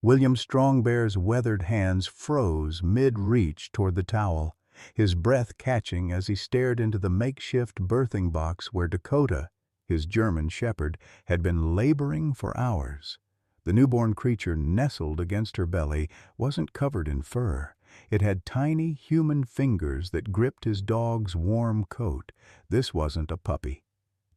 William Strongbear's weathered hands froze mid-reach toward the towel, his breath catching as he stared into the makeshift birthing box where Dakota, his German shepherd, had been laboring for hours. The newborn creature nestled against her belly wasn't covered in fur. It had tiny human fingers that gripped his dog's warm coat. This wasn't a puppy.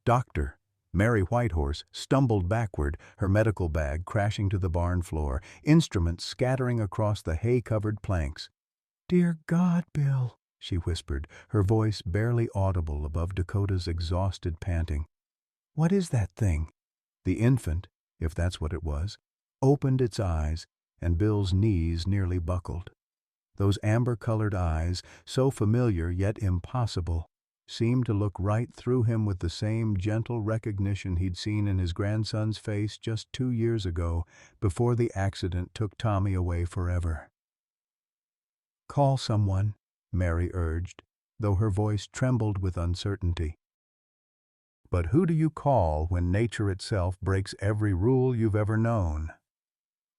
Doctor Mary Whitehorse stumbled backward, her medical bag crashing to the barn floor, instruments scattering across the hay-covered planks. "Dear God, Bill," she whispered, her voice barely audible above Dakota's exhausted panting. "What is that thing?" The infant, if that's what it was, opened its eyes, and Bill's knees nearly buckled. Those amber-colored eyes, so familiar yet impossible, seemed to look right through him with the same gentle recognition he'd seen in his grandson's face just 2 years ago, before the accident took Tommy away forever. "Call someone," Mary urged, though her voice trembled with uncertainty. But who do you call when nature itself breaks every rule you've ever known?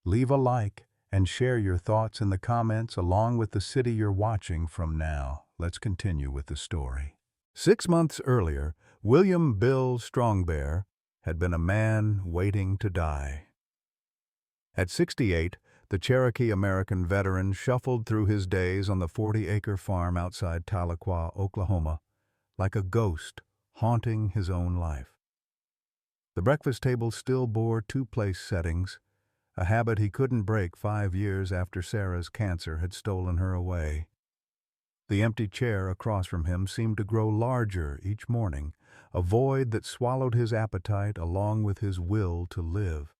Leave a like and share your thoughts in the comments along with the city you're watching from now. Let's continue with the story. 6 months earlier, William Bill Strongbear had been a man waiting to die. At 68, the Cherokee-American veteran shuffled through his days on the 40-acre farm outside Tahlequah, Oklahoma, like a ghost haunting his own life. The breakfast table still bore two-place settings, a habit he couldn't break 5 years after Sarah's cancer had stolen her away. The empty chair across from him seemed to grow larger each morning, a void that swallowed his appetite along with his will to live.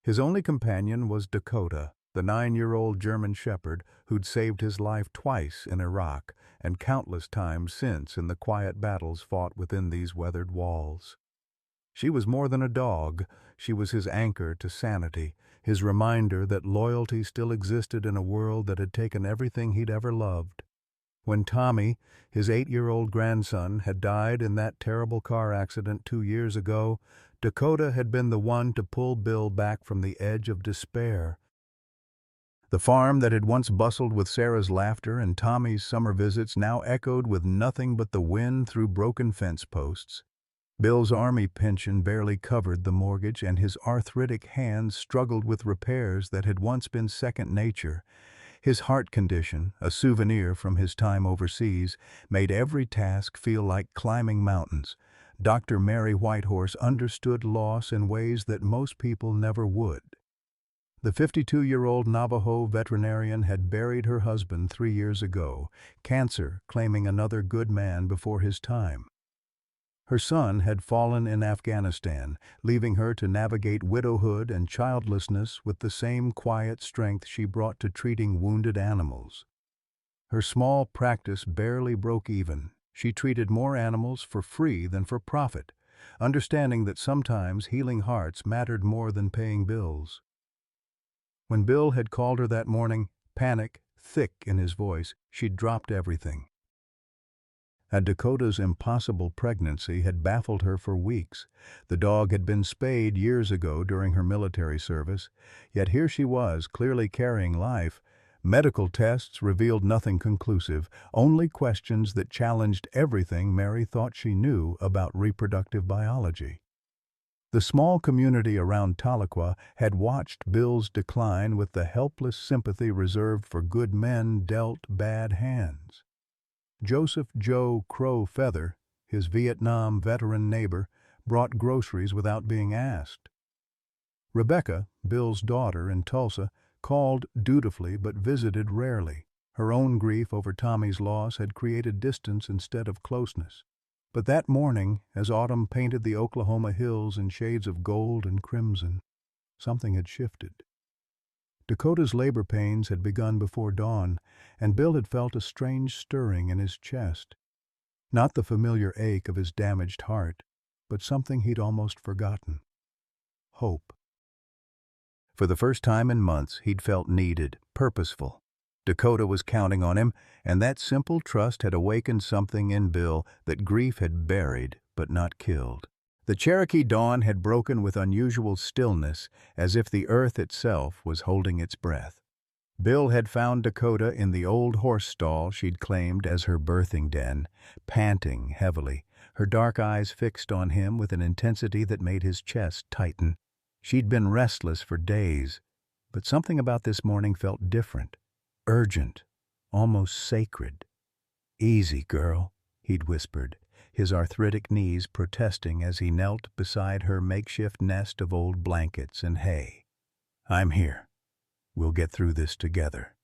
His only companion was Dakota, the 9-year-old German shepherd who'd saved his life twice in Iraq and countless times since in the quiet battles fought within these weathered walls. She was more than a dog. She was his anchor to sanity, his reminder that loyalty still existed in a world that had taken everything he'd ever loved. When Tommy, his 8-year-old grandson, had died in that terrible car accident 2 years ago, Dakota had been the one to pull Bill back from the edge of despair. The farm that had once bustled with Sarah's laughter and Tommy's summer visits now echoed with nothing but the wind through broken fence posts. Bill's army pension barely covered the mortgage, and his arthritic hands struggled with repairs that had once been second nature. His heart condition, a souvenir from his time overseas, made every task feel like climbing mountains. Dr. Mary Whitehorse understood loss in ways that most people never would. The 52-year-old Navajo veterinarian had buried her husband 3 years ago, cancer claiming another good man before his time. Her son had fallen in Afghanistan, leaving her to navigate widowhood and childlessness with the same quiet strength she brought to treating wounded animals. Her small practice barely broke even. She treated more animals for free than for profit, understanding that sometimes healing hearts mattered more than paying bills. When Bill had called her that morning, panic thick in his voice, she'd dropped everything. Dakota's impossible pregnancy had baffled her for weeks. The dog had been spayed years ago during her military service, yet here she was, clearly carrying life. Medical tests revealed nothing conclusive, only questions that challenged everything Mary thought she knew about reproductive biology. The small community around Tahlequah had watched Bill's decline with the helpless sympathy reserved for good men dealt bad hands. Joseph Joe Crow Feather, his Vietnam veteran neighbor, brought groceries without being asked. Rebecca, Bill's daughter in Tulsa, called dutifully but visited rarely. Her own grief over Tommy's loss had created distance instead of closeness. But that morning, as autumn painted the Oklahoma hills in shades of gold and crimson, something had shifted. Dakota's labor pains had begun before dawn, and Bill had felt a strange stirring in his chest. Not the familiar ache of his damaged heart, but something he'd almost forgotten. Hope. For the first time in months, he'd felt needed, purposeful. Dakota was counting on him, and that simple trust had awakened something in Bill that grief had buried but not killed. The Cherokee dawn had broken with unusual stillness, as if the earth itself was holding its breath. Bill had found Dakota in the old horse stall she'd claimed as her birthing den, panting heavily, her dark eyes fixed on him with an intensity that made his chest tighten. She'd been restless for days, but something about this morning felt different, urgent, almost sacred. "Easy, girl," he'd whispered, his arthritic knees protesting as he knelt beside her makeshift nest of old blankets and hay. "I'm here. We'll get through this together."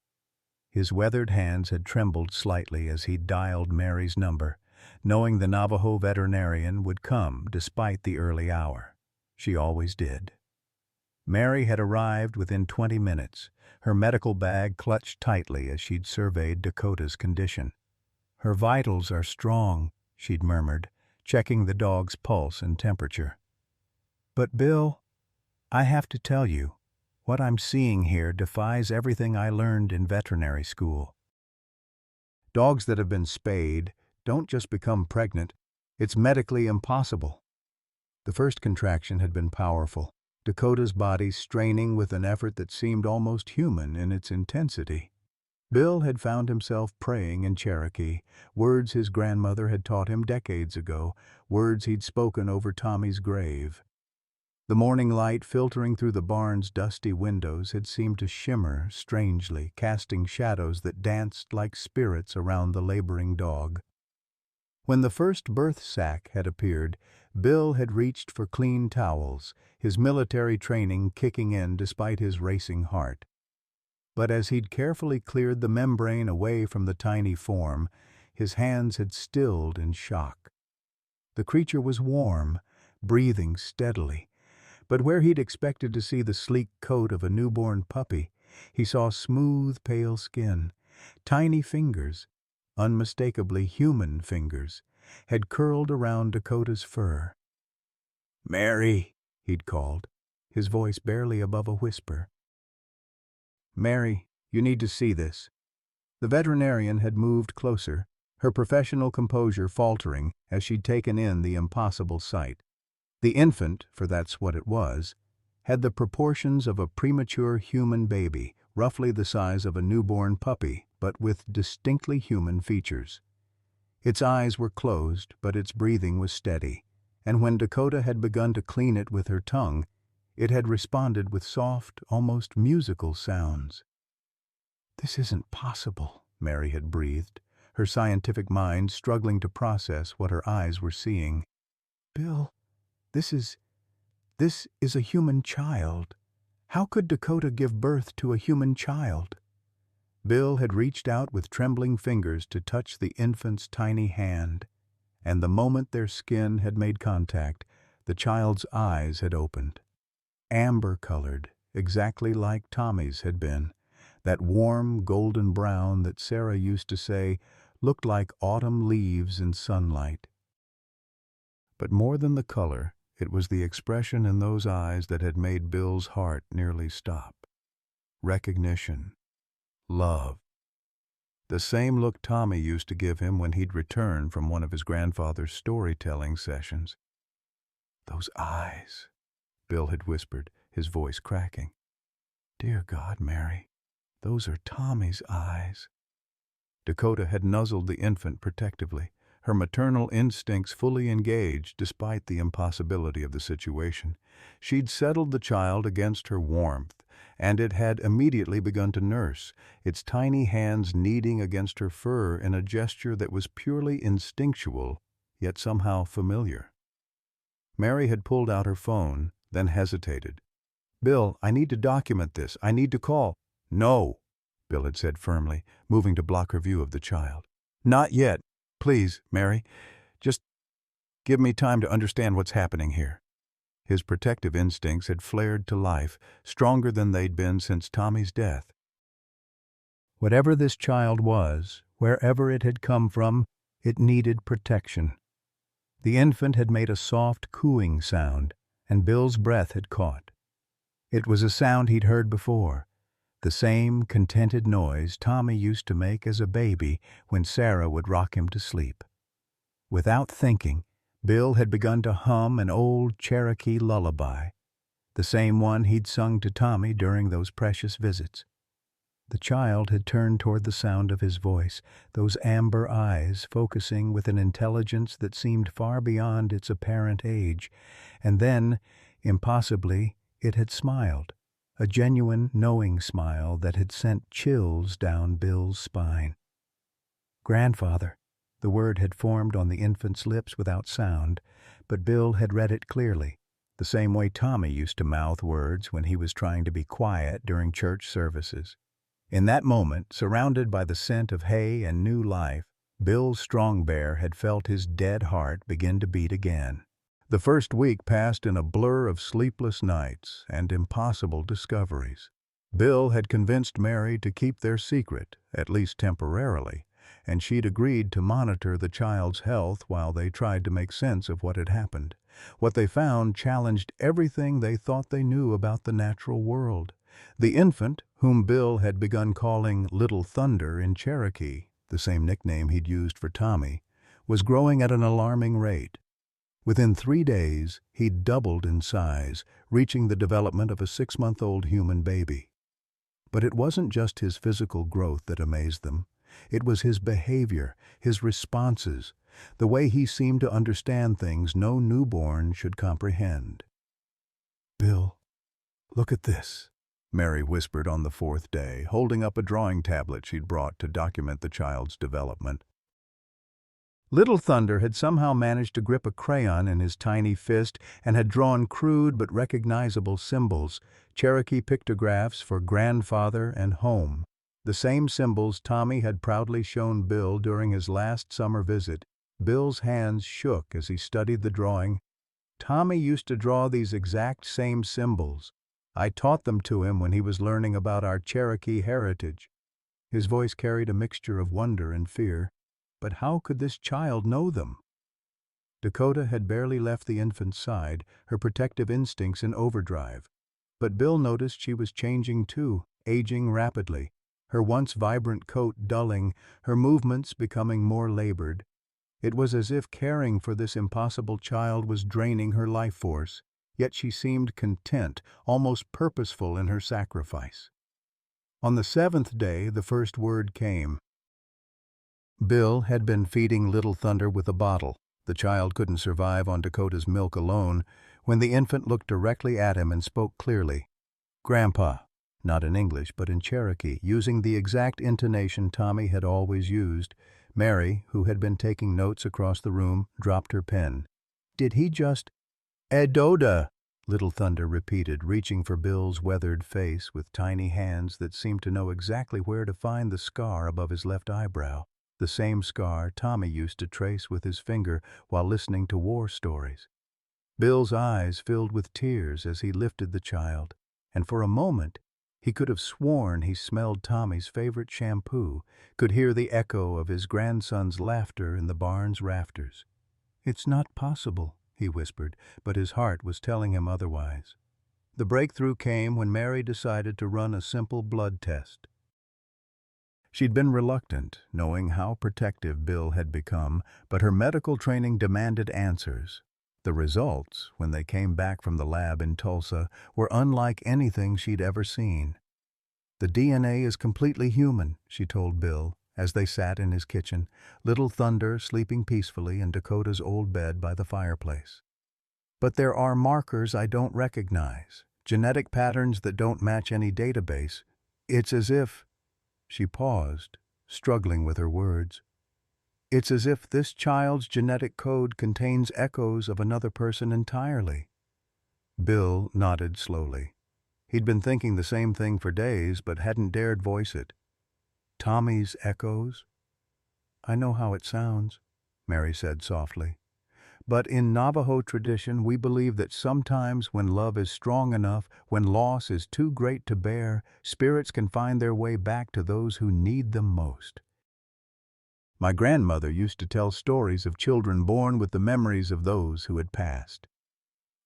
His weathered hands had trembled slightly as he dialed Mary's number, knowing the Navajo veterinarian would come despite the early hour. She always did. Mary had arrived within 20 minutes, her medical bag clutched tightly as she'd surveyed Dakota's condition. "Her vitals are strong," she'd murmured, checking the dog's pulse and temperature. "But Bill, I have to tell you, what I'm seeing here defies everything I learned in veterinary school. Dogs that have been spayed don't just become pregnant. It's medically impossible." The first contraction had been powerful, Dakota's body straining with an effort that seemed almost human in its intensity. Bill had found himself praying in Cherokee, words his grandmother had taught him decades ago, words he'd spoken over Tommy's grave. The morning light filtering through the barn's dusty windows had seemed to shimmer strangely, casting shadows that danced like spirits around the laboring dog. When the first birth sack had appeared, Bill had reached for clean towels, his military training kicking in despite his racing heart. But as he'd carefully cleared the membrane away from the tiny form, his hands had stilled in shock. The creature was warm, breathing steadily, but where he'd expected to see the sleek coat of a newborn puppy, he saw smooth, pale skin. Tiny fingers, unmistakably human fingers, had curled around Dakota's fur. "Mary," he'd called, his voice barely above a whisper. "Mary, you need to see this." The veterinarian had moved closer, her professional composure faltering as she'd taken in the impossible sight. The infant, for that's what it was, had the proportions of a premature human baby, roughly the size of a newborn puppy, but with distinctly human features. Its eyes were closed, but its breathing was steady, and when Dakota had begun to clean it with her tongue, it had responded with soft, almost musical sounds. "This isn't possible," Mary had breathed, her scientific mind struggling to process what her eyes were seeing. "Bill, this is a human child. How could Dakota give birth to a human child?" Bill had reached out with trembling fingers to touch the infant's tiny hand, and the moment their skin had made contact, the child's eyes had opened. Amber-colored, exactly like Tommy's had been, that warm golden brown that Sarah used to say looked like autumn leaves in sunlight. But more than the color, it was the expression in those eyes that had made Bill's heart nearly stop. Recognition. Love. The same look Tommy used to give him when he'd returned from one of his grandfather's storytelling sessions. "Those eyes," Bill had whispered, his voice cracking. "Dear God, Mary, those are Tommy's eyes." Dakota had nuzzled the infant protectively, her maternal instincts fully engaged despite the impossibility of the situation. She'd settled the child against her warmth, and it had immediately begun to nurse, its tiny hands kneading against her fur in a gesture that was purely instinctual, yet somehow familiar. Mary had pulled out her phone, then hesitated. "Bill, I need to document this. I need to call." "No," Bill had said firmly, moving to block her view of the child. "Not yet. Please, Mary, just give me time to understand what's happening here." His protective instincts had flared to life, stronger than they'd been since Tommy's death. Whatever this child was, wherever it had come from, it needed protection. The infant had made a soft cooing sound, and Bill's breath had caught. It was a sound he'd heard before, the same contented noise Tommy used to make as a baby when Sarah would rock him to sleep. Without thinking, Bill had begun to hum an old Cherokee lullaby, the same one he'd sung to Tommy during those precious visits. The child had turned toward the sound of his voice, those amber eyes focusing with an intelligence that seemed far beyond its apparent age, and then, impossibly, it had smiled, a genuine, knowing smile that had sent chills down Bill's spine. "Grandfather." The word had formed on the infant's lips without sound, but Bill had read it clearly, the same way Tommy used to mouth words when he was trying to be quiet during church services. In that moment, surrounded by the scent of hay and new life, Bill Strongbear had felt his dead heart begin to beat again. The first week passed in a blur of sleepless nights and impossible discoveries. Bill had convinced Mary to keep their secret, at least temporarily, and she'd agreed to monitor the child's health while they tried to make sense of what had happened. What they found challenged everything they thought they knew about the natural world. The infant, whom Bill had begun calling Little Thunder in Cherokee, the same nickname he'd used for Tommy, was growing at an alarming rate. Within 3 days, he'd doubled in size, reaching the development of a 6-month-old human baby. But it wasn't just his physical growth that amazed them. It was his behavior, his responses, the way he seemed to understand things no newborn should comprehend. "Bill, look at this," Mary whispered on the 4th day, holding up a drawing tablet she'd brought to document the child's development. Little Thunder had somehow managed to grip a crayon in his tiny fist and had drawn crude but recognizable symbols, Cherokee pictographs for grandfather and home, the same symbols Tommy had proudly shown Bill during his last summer visit. Bill's hands shook as he studied the drawing. "Tommy used to draw these exact same symbols. I taught them to him when he was learning about our Cherokee heritage." His voice carried a mixture of wonder and fear. But how could this child know them? Dakota had barely left the infant's side, her protective instincts in overdrive. But Bill noticed she was changing too, aging rapidly, her once vibrant coat dulling, her movements becoming more labored. It was as if caring for this impossible child was draining her life force, yet she seemed content, almost purposeful in her sacrifice. On the 7th day, the first word came. Bill had been feeding Little Thunder with a bottle. The child couldn't survive on Dakota's milk alone, when the infant looked directly at him and spoke clearly. "Grandpa," not in English but in Cherokee, using the exact intonation Tommy had always used. Mary, who had been taking notes across the room, dropped her pen. "Did he just—" "Edoda," Little Thunder repeated, reaching for Bill's weathered face with tiny hands that seemed to know exactly where to find the scar above his left eyebrow. The same scar Tommy used to trace with his finger while listening to war stories. Bill's eyes filled with tears as he lifted the child, and for a moment he could have sworn he smelled Tommy's favorite shampoo, could hear the echo of his grandson's laughter in the barn's rafters. "It's not possible," he whispered, but his heart was telling him otherwise. The breakthrough came when Mary decided to run a simple blood test. She'd been reluctant, knowing how protective Bill had become, but her medical training demanded answers. The results, when they came back from the lab in Tulsa, were unlike anything she'd ever seen. "The DNA is completely human," she told Bill, as they sat in his kitchen, Little Thunder sleeping peacefully in Dakota's old bed by the fireplace. "But there are markers I don't recognize, genetic patterns that don't match any database. It's as if—" She paused, struggling with her words. "It's as if this child's genetic code contains echoes of another person entirely." Bill nodded slowly. He'd been thinking the same thing for days, but hadn't dared voice it. "Tommy's echoes?" "I know how it sounds," Mary said softly. "But in Navajo tradition, we believe that sometimes when love is strong enough, when loss is too great to bear, spirits can find their way back to those who need them most. My grandmother used to tell stories of children born with the memories of those who had passed."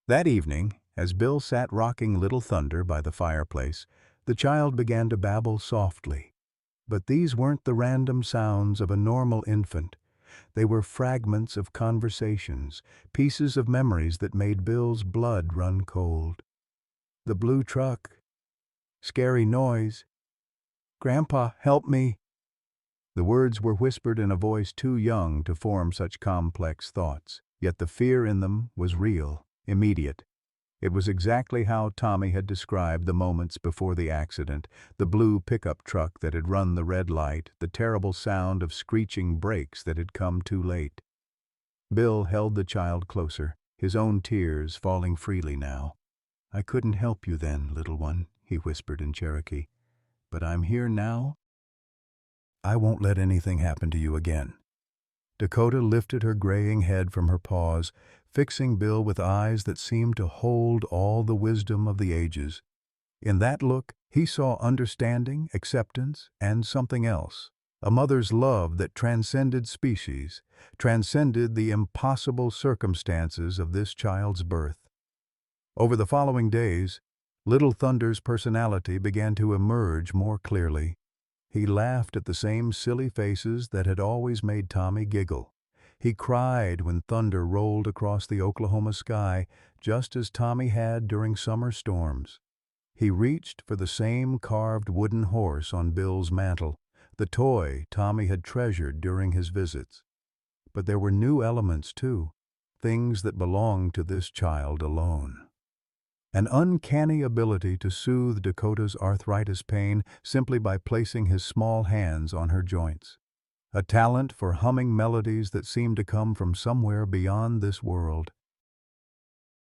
That evening, as Bill sat rocking Little Thunder by the fireplace, the child began to babble softly. But these weren't the random sounds of a normal infant. They were fragments of conversations, pieces of memories that made Bill's blood run cold. The blue truck. Scary noise. Grandpa, help me. The words were whispered in a voice too young to form such complex thoughts, yet the fear in them was real, immediate. It was exactly how Tommy had described the moments before the accident, the blue pickup truck that had run the red light, the terrible sound of screeching brakes that had come too late. Bill held the child closer, his own tears falling freely now. "I couldn't help you then, little one," he whispered in Cherokee. "But I'm here now. I won't let anything happen to you again." Dakota lifted her graying head from her paws, fixing Bill with eyes that seemed to hold all the wisdom of the ages. In that look, he saw understanding, acceptance, and something else. A mother's love that transcended species, transcended the impossible circumstances of this child's birth. Over the following days, Little Thunder's personality began to emerge more clearly. He laughed at the same silly faces that had always made Tommy giggle. He cried when thunder rolled across the Oklahoma sky, just as Tommy had during summer storms. He reached for the same carved wooden horse on Bill's mantel, the toy Tommy had treasured during his visits. But there were new elements, too, things that belonged to this child alone. An uncanny ability to soothe Dakota's arthritis pain simply by placing his small hands on her joints. A talent for humming melodies that seemed to come from somewhere beyond this world.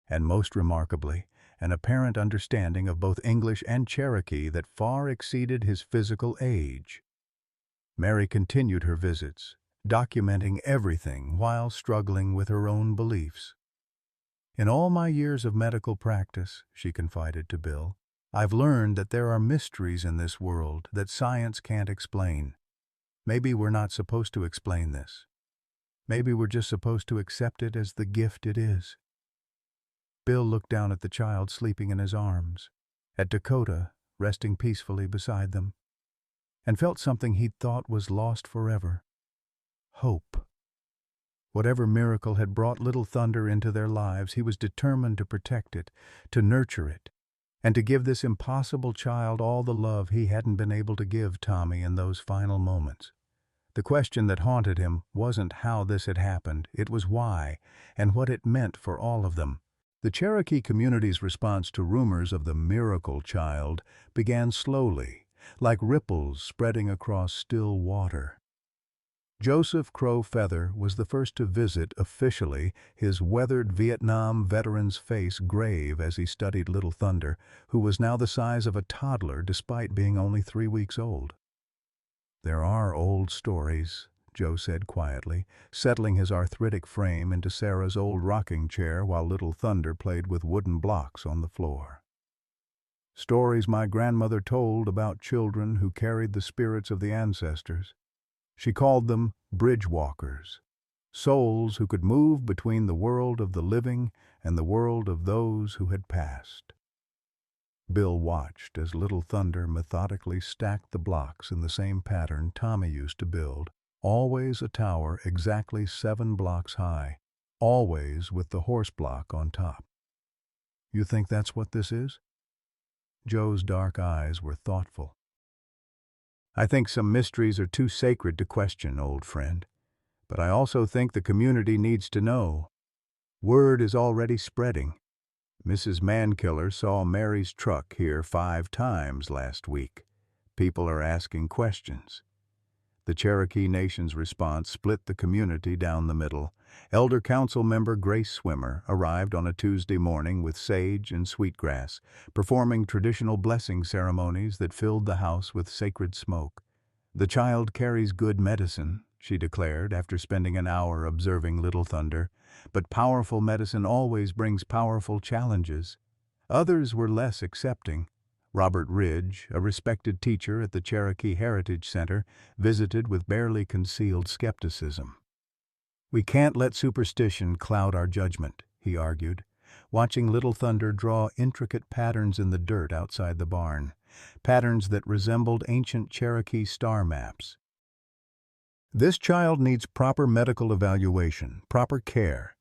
And most remarkably, an apparent understanding of both English and Cherokee that far exceeded his physical age. Mary continued her visits, documenting everything while struggling with her own beliefs. "In all my years of medical practice," she confided to Bill, "I've learned that there are mysteries in this world that science can't explain. Maybe we're not supposed to explain this. Maybe we're just supposed to accept it as the gift it is." Bill looked down at the child sleeping in his arms, at Dakota resting peacefully beside them, and felt something he'd thought was lost forever. Hope. Whatever miracle had brought Little Thunder into their lives, he was determined to protect it, to nurture it, and to give this impossible child all the love he hadn't been able to give Tommy in those final moments. The question that haunted him wasn't how this had happened, it was why, and what it meant for all of them. The Cherokee community's response to rumors of the miracle child began slowly, like ripples spreading across still water. Joseph Crow Feather was the first to visit officially, his weathered Vietnam veteran's face grave as he studied Little Thunder, who was now the size of a toddler despite being only 3 weeks old. "There are old stories," Joe said quietly, settling his arthritic frame into Sarah's old rocking chair while Little Thunder played with wooden blocks on the floor. "Stories my grandmother told about children who carried the spirits of the ancestors. She called them bridge walkers, souls who could move between the world of the living and the world of those who had passed." Bill watched as Little Thunder methodically stacked the blocks in the same pattern Tommy used to build, always a tower exactly 7 blocks high, always with the horse block on top. "You think that's what this is?" Joe's dark eyes were thoughtful. "I think some mysteries are too sacred to question, old friend. But I also think the community needs to know. Word is already spreading. Mrs. Mankiller saw Mary's truck here 5 times last week. People are asking questions." The Cherokee Nation's response split the community down the middle. Elder Council member Grace Swimmer arrived on a Tuesday morning with sage and sweetgrass, performing traditional blessing ceremonies that filled the house with sacred smoke. "The child carries good medicine," she declared after spending an hour observing Little Thunder, "but powerful medicine always brings powerful challenges." Others were less accepting. Robert Ridge, a respected teacher at the Cherokee Heritage Center, visited with barely concealed skepticism. "We can't let superstition cloud our judgment," he argued, watching Little Thunder draw intricate patterns in the dirt outside the barn, patterns that resembled ancient Cherokee star maps. This child needs proper medical evaluation, proper care.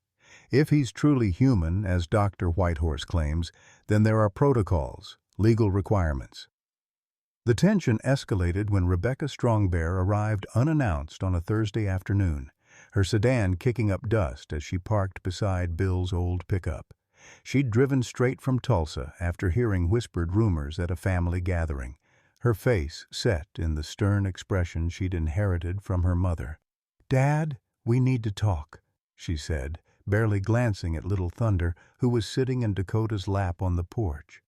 If he's truly human, as Dr. Whitehorse claims, then there are protocols, legal requirements. The tension escalated when Rebecca Strongbear arrived unannounced on a Thursday afternoon, her sedan kicking up dust as she parked beside Bill's old pickup. She'd driven straight from Tulsa after hearing whispered rumors at a family gathering, her face set in the stern expression she'd inherited from her mother. "Dad, we need to talk," she said, barely glancing at Little Thunder, who was sitting in Dakota's lap on the porch.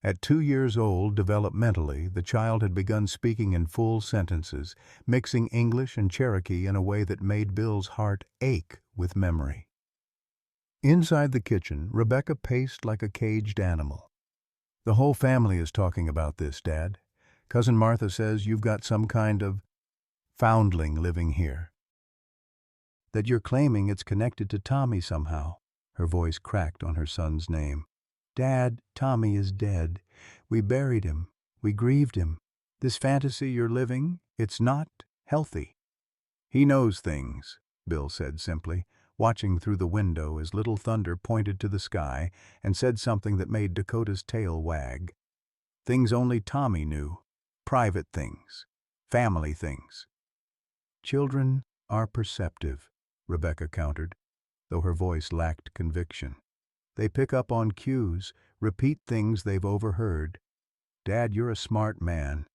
At 2 years old, developmentally, the child had begun speaking in full sentences, mixing English and Cherokee in a way that made Bill's heart ache with memory. Inside the kitchen, Rebecca paced like a caged animal. "The whole family is talking about this, Dad. Cousin Martha says you've got some kind of foundling living here. That you're claiming it's connected to Tommy somehow." Her voice cracked on her son's name. "Dad, Tommy is dead. We buried him. We grieved him. This fantasy you're living, it's not healthy." "He knows things," Bill said simply, watching through the window as Little Thunder pointed to the sky and said something that made Dakota's tail wag. "Things only Tommy knew. Private things. Family things." "Children are perceptive," Rebecca countered, though her voice lacked conviction. "They pick up on cues, repeat things they've overheard. Dad, you're a smart man,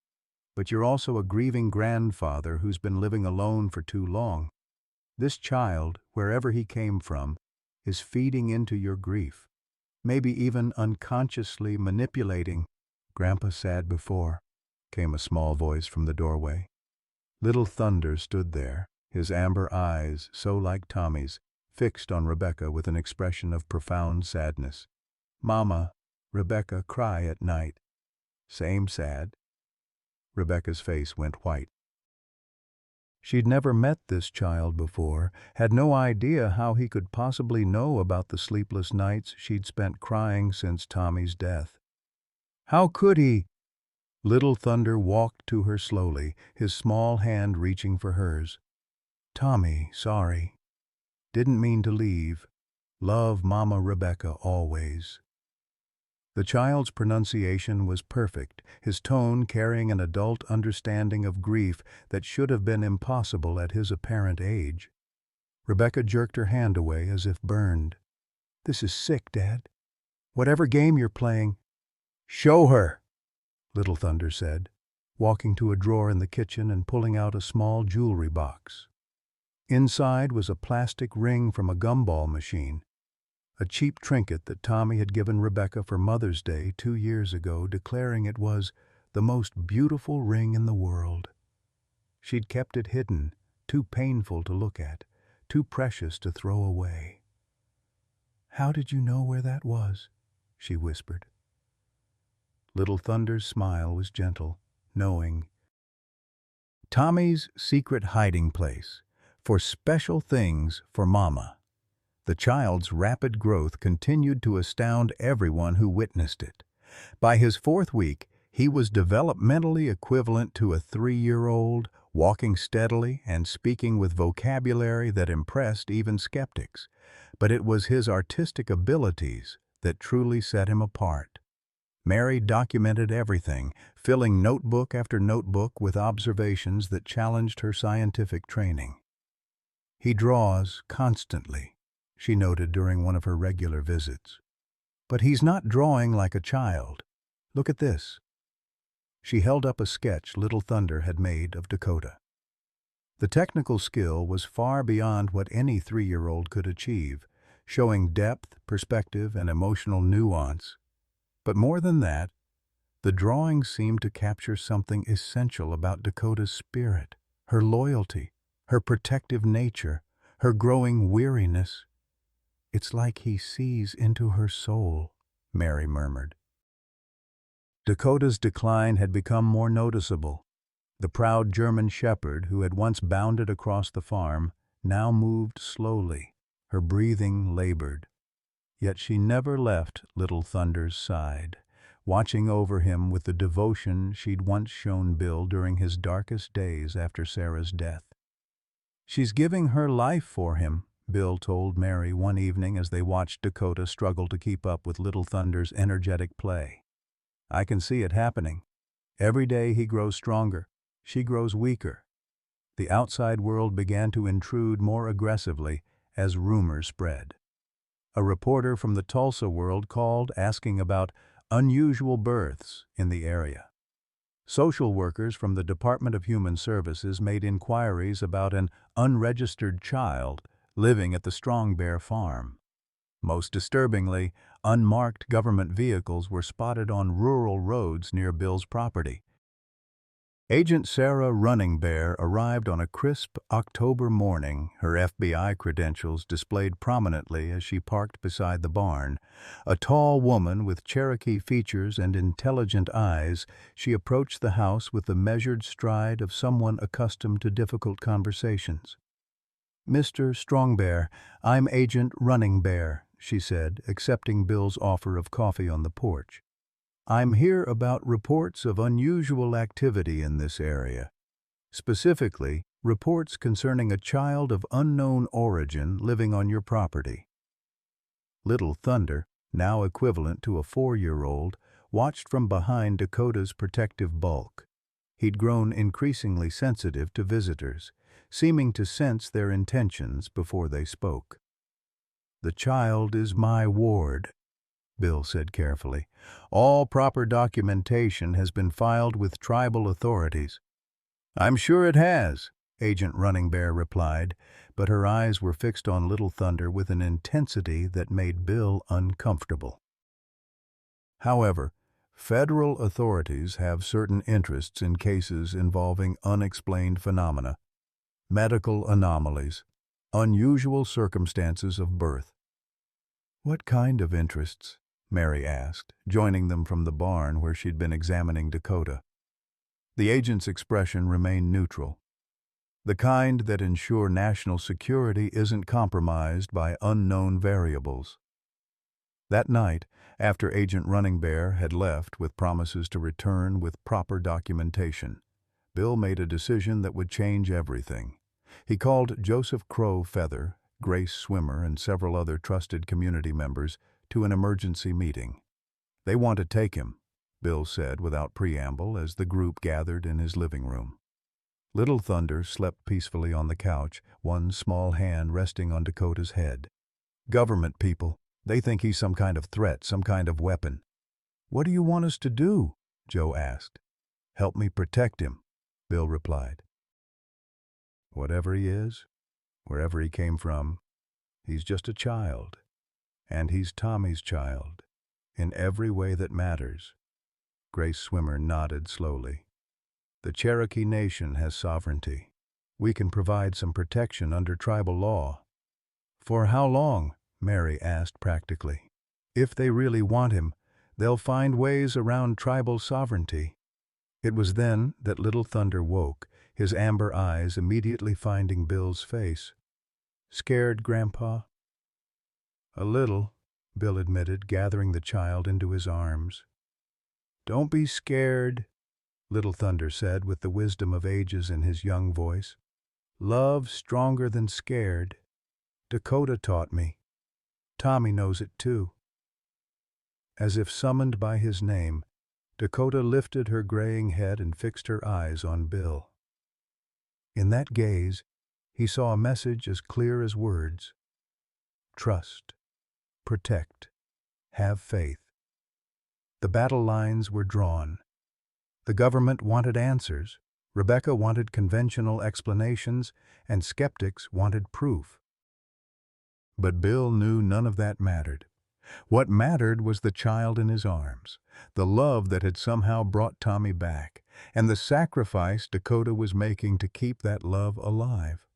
but you're also a grieving grandfather who's been living alone for too long. This child, wherever he came from, is feeding into your grief, maybe even unconsciously manipulating." "Grandpa said before," came a small voice from the doorway. Little Thunder stood there, his amber eyes, so like Tommy's, fixed on Rebecca with an expression of profound sadness. "Mama, Rebecca cry at night. Same sad." Rebecca's face went white. She'd never met this child before, had no idea how he could possibly know about the sleepless nights she'd spent crying since Tommy's death. "How could he?" Little Thunder walked to her slowly, his small hand reaching for hers. "Tommy, sorry. Didn't mean to leave. Love Mama Rebecca always." The child's pronunciation was perfect, his tone carrying an adult understanding of grief that should have been impossible at his apparent age. Rebecca jerked her hand away as if burned. "This is sick, Dad. Whatever game you're playing—" "Show her," Little Thunder said, walking to a drawer in the kitchen and pulling out a small jewelry box. Inside was a plastic ring from a gumball machine, a cheap trinket that Tommy had given Rebecca for Mother's Day 2 years ago, declaring it was the most beautiful ring in the world. She'd kept it hidden, too painful to look at, too precious to throw away. "How did you know where that was?" she whispered. Little Thunder's smile was gentle, knowing. Tommy's secret hiding place, for special things for Mama. The child's rapid growth continued to astound everyone who witnessed it. By his 4th week, he was developmentally equivalent to a 3-year-old, walking steadily and speaking with vocabulary that impressed even skeptics. But it was his artistic abilities that truly set him apart. Mary documented everything, filling notebook after notebook with observations that challenged her scientific training. "He draws constantly," she noted during one of her regular visits. "But he's not drawing like a child. Look at this." She held up a sketch Little Thunder had made of Dakota. The technical skill was far beyond what any 3-year-old could achieve, showing depth, perspective, and emotional nuance. But more than that, the drawing seemed to capture something essential about Dakota's spirit, her loyalty, her protective nature, her growing weariness. "It's like he sees into her soul," Mary murmured. Dakota's decline had become more noticeable. The proud German shepherd who had once bounded across the farm now moved slowly, her breathing labored. Yet she never left Little Thunder's side, watching over him with the devotion she'd once shown Bill during his darkest days after Sarah's death. She's giving her life for him, Bill told Mary one evening as they watched Dakota struggle to keep up with Little Thunder's energetic play. I can see it happening. Every day he grows stronger. She grows weaker. The outside world began to intrude more aggressively as rumors spread. A reporter from the Tulsa World called asking about unusual births in the area. Social workers from the Department of Human Services made inquiries about an unregistered child living at the Strong Bear farm. Most disturbingly, unmarked government vehicles were spotted on rural roads near Bill's property. Agent Sarah Running Bear arrived on a crisp October morning, her FBI credentials displayed prominently as she parked beside the barn. A tall woman with Cherokee features and intelligent eyes, she approached the house with the measured stride of someone accustomed to difficult conversations. "Mr. Strongbear, I'm Agent Running Bear," she said, accepting Bill's offer of coffee on the porch. "I'm here about reports of unusual activity in this area. Specifically, reports concerning a child of unknown origin living on your property." Little Thunder, now equivalent to a 4-year-old, watched from behind Dakota's protective bulk. He'd grown increasingly sensitive to visitors, seeming to sense their intentions before they spoke. "The child is my ward," Bill said carefully. "All proper documentation has been filed with tribal authorities." "I'm sure it has," Agent Running Bear replied, but her eyes were fixed on Little Thunder with an intensity that made Bill uncomfortable. "However, federal authorities have certain interests in cases involving unexplained phenomena, medical anomalies, unusual circumstances of birth." "What kind of interests?" Mary asked, joining them from the barn where she'd been examining Dakota. The agent's expression remained neutral. "The kind that ensure national security isn't compromised by unknown variables." That night, after Agent Running Bear had left with promises to return with proper documentation, Bill made a decision that would change everything. He called Joseph Crow Feather, Grace Swimmer, and several other trusted community members to an emergency meeting. "They want to take him," Bill said without preamble as the group gathered in his living room. Little Thunder slept peacefully on the couch, one small hand resting on Dakota's head. "Government people, they think he's some kind of threat, some kind of weapon." "What do you want us to do?" Joe asked. "Help me protect him," Bill replied. "Whatever he is, wherever he came from, he's just a child. And he's Tommy's child, in every way that matters." Grace Swimmer nodded slowly. "The Cherokee Nation has sovereignty. We can provide some protection under tribal law." "For how long?" Mary asked practically. "If they really want him, they'll find ways around tribal sovereignty." It was then that Little Thunder woke, his amber eyes immediately finding Bill's face. "Scared, Grandpa?" "A little," Bill admitted, gathering the child into his arms. "Don't be scared," Little Thunder said with the wisdom of ages in his young voice. "Love's stronger than scared. Dakota taught me. Tommy knows it too." As if summoned by his name, Dakota lifted her graying head and fixed her eyes on Bill. In that gaze, he saw a message as clear as words. Trust. Protect. Have faith. The battle lines were drawn. The government wanted answers, Rebecca wanted conventional explanations, and skeptics wanted proof. But Bill knew none of that mattered. What mattered was the child in his arms, the love that had somehow brought Tommy back, and the sacrifice Dakota was making to keep that love alive.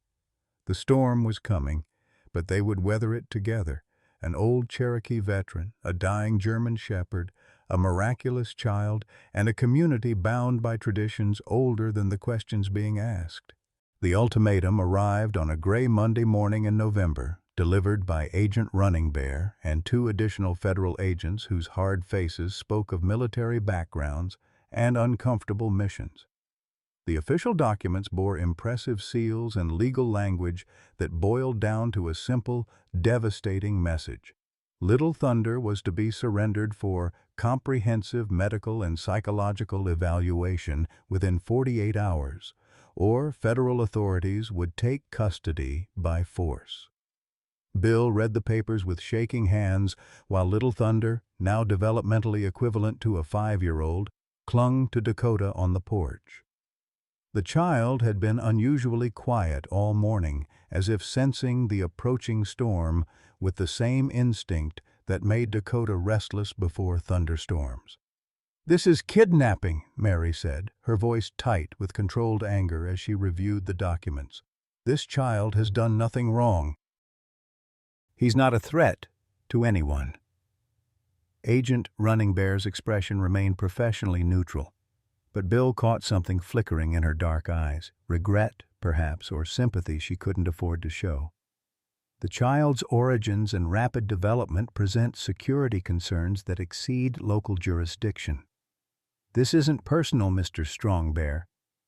The storm was coming, but they would weather it together. An old Cherokee veteran, a dying German shepherd, a miraculous child, and a community bound by traditions older than the questions being asked. The ultimatum arrived on a gray Monday morning in November, delivered by Agent Running Bear and 2 additional federal agents whose hard faces spoke of military backgrounds and uncomfortable missions. The official documents bore impressive seals and legal language that boiled down to a simple, devastating message. Little Thunder was to be surrendered for comprehensive medical and psychological evaluation within 48 hours, or federal authorities would take custody by force. Bill read the papers with shaking hands while Little Thunder, now developmentally equivalent to a 5-year-old, clung to Dakota on the porch. The child had been unusually quiet all morning, as if sensing the approaching storm with the same instinct that made Dakota restless before thunderstorms. "This is kidnapping," Mary said, her voice tight with controlled anger as she reviewed the documents. "This child has done nothing wrong. He's not a threat to anyone." Agent Running Bear's expression remained professionally neutral, but Bill caught something flickering in her dark eyes, regret, perhaps, or sympathy she couldn't afford to show. The child's origins and rapid development present security concerns that exceed local jurisdiction. "This isn't personal, Mr. Strong Bear.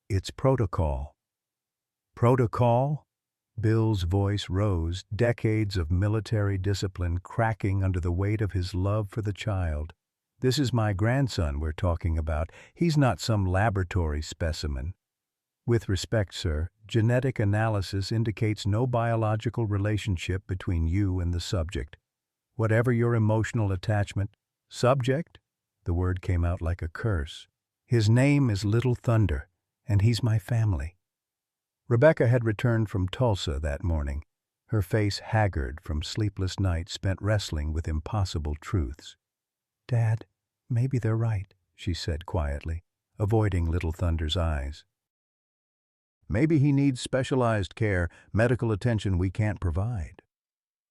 It's protocol." "Protocol?" Bill's voice rose, decades of military discipline cracking under the weight of his love for the child. "This is my grandson we're talking about. He's not some laboratory specimen. With respect, sir, genetic analysis indicates no biological relationship between you and the subject. Whatever your emotional attachment—" "Subject?" The word came out like a curse. "His name is Little Thunder, and he's my family." Rebecca had returned from Tulsa that morning, her face haggard from sleepless nights spent wrestling with impossible truths. "Dad, maybe they're right," she said quietly, avoiding Little Thunder's eyes. "Maybe he needs specialized care, medical attention we can't provide."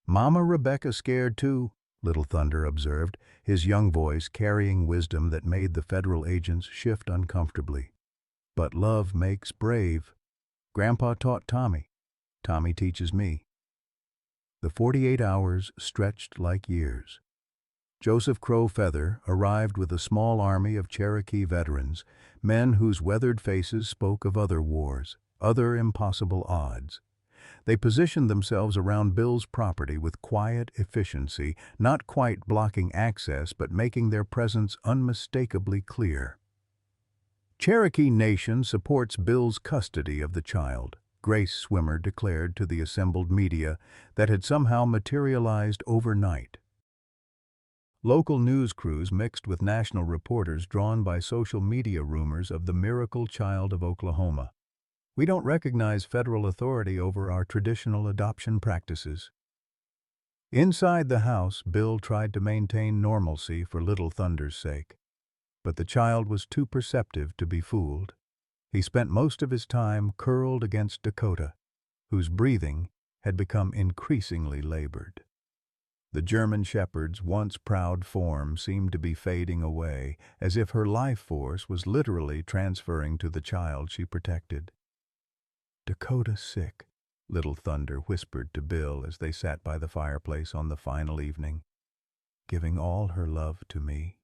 "Mama Rebecca's scared too," Little Thunder observed, his young voice carrying wisdom that made the federal agents shift uncomfortably. "But love makes brave. Grandpa taught Tommy. Tommy teaches me." The 48 hours stretched like years. Joseph Crow Feather arrived with a small army of Cherokee veterans, men whose weathered faces spoke of other wars, other impossible odds. They positioned themselves around Bill's property with quiet efficiency, not quite blocking access but making their presence unmistakably clear. "Cherokee Nation supports Bill's custody of the child," Grace Swimmer declared to the assembled media that had somehow materialized overnight. Local news crews mixed with national reporters drawn by social media rumors of the miracle child of Oklahoma. "We don't recognize federal authority over our traditional adoption practices." Inside the house, Bill tried to maintain normalcy for Little Thunder's sake. But the child was too perceptive to be fooled. He spent most of his time curled against Dakota, whose breathing had become increasingly labored. The German shepherd's once proud form seemed to be fading away, as if her life force was literally transferring to the child she protected. "Dakota's sick," Little Thunder whispered to Bill as they sat by the fireplace on the final evening, "giving all her love to me.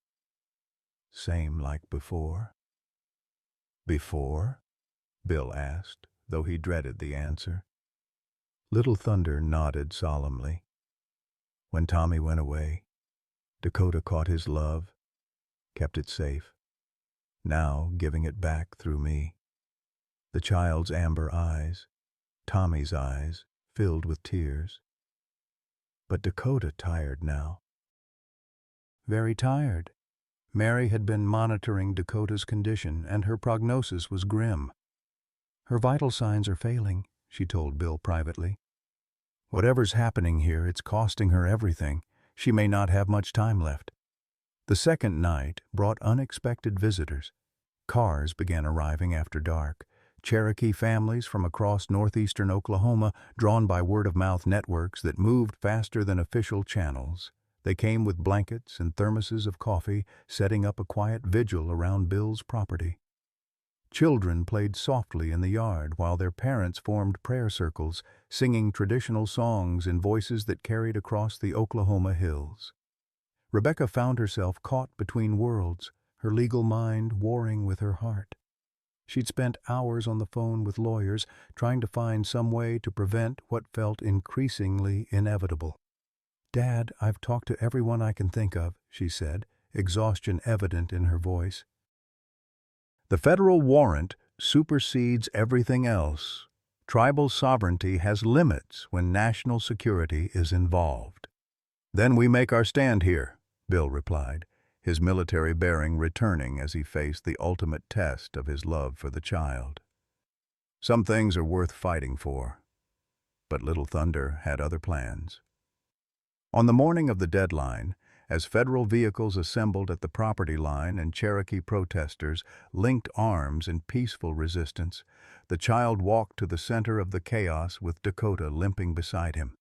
Same like before." "Before?" Bill asked, though he dreaded the answer. Little Thunder nodded solemnly. "When Tommy went away, Dakota caught his love, kept it safe, now giving it back through me." The child's amber eyes, Tommy's eyes, filled with tears. "But Dakota tired now." "Very tired." Mary had been monitoring Dakota's condition, and her prognosis was grim. "Her vital signs are failing," she told Bill privately. "Whatever's happening here, it's costing her everything. She may not have much time left." The second night brought unexpected visitors. Cars began arriving after dark. Cherokee families from across northeastern Oklahoma, drawn by word-of-mouth networks that moved faster than official channels. They came with blankets and thermoses of coffee, setting up a quiet vigil around Bill's property. Children played softly in the yard while their parents formed prayer circles, singing traditional songs in voices that carried across the Oklahoma hills. Rebecca found herself caught between worlds, her legal mind warring with her heart. She'd spent hours on the phone with lawyers, trying to find some way to prevent what felt increasingly inevitable. "Dad, I've talked to everyone I can think of," she said, exhaustion evident in her voice. The federal warrant supersedes everything else. Tribal sovereignty has limits when national security is involved. "Then we make our stand here," Bill replied, his military bearing returning as he faced the ultimate test of his love for the child. Some things are worth fighting for, but Little Thunder had other plans. On the morning of the deadline, as federal vehicles assembled at the property line and Cherokee protesters linked arms in peaceful resistance, the child walked to the center of the chaos with Dakota limping beside him.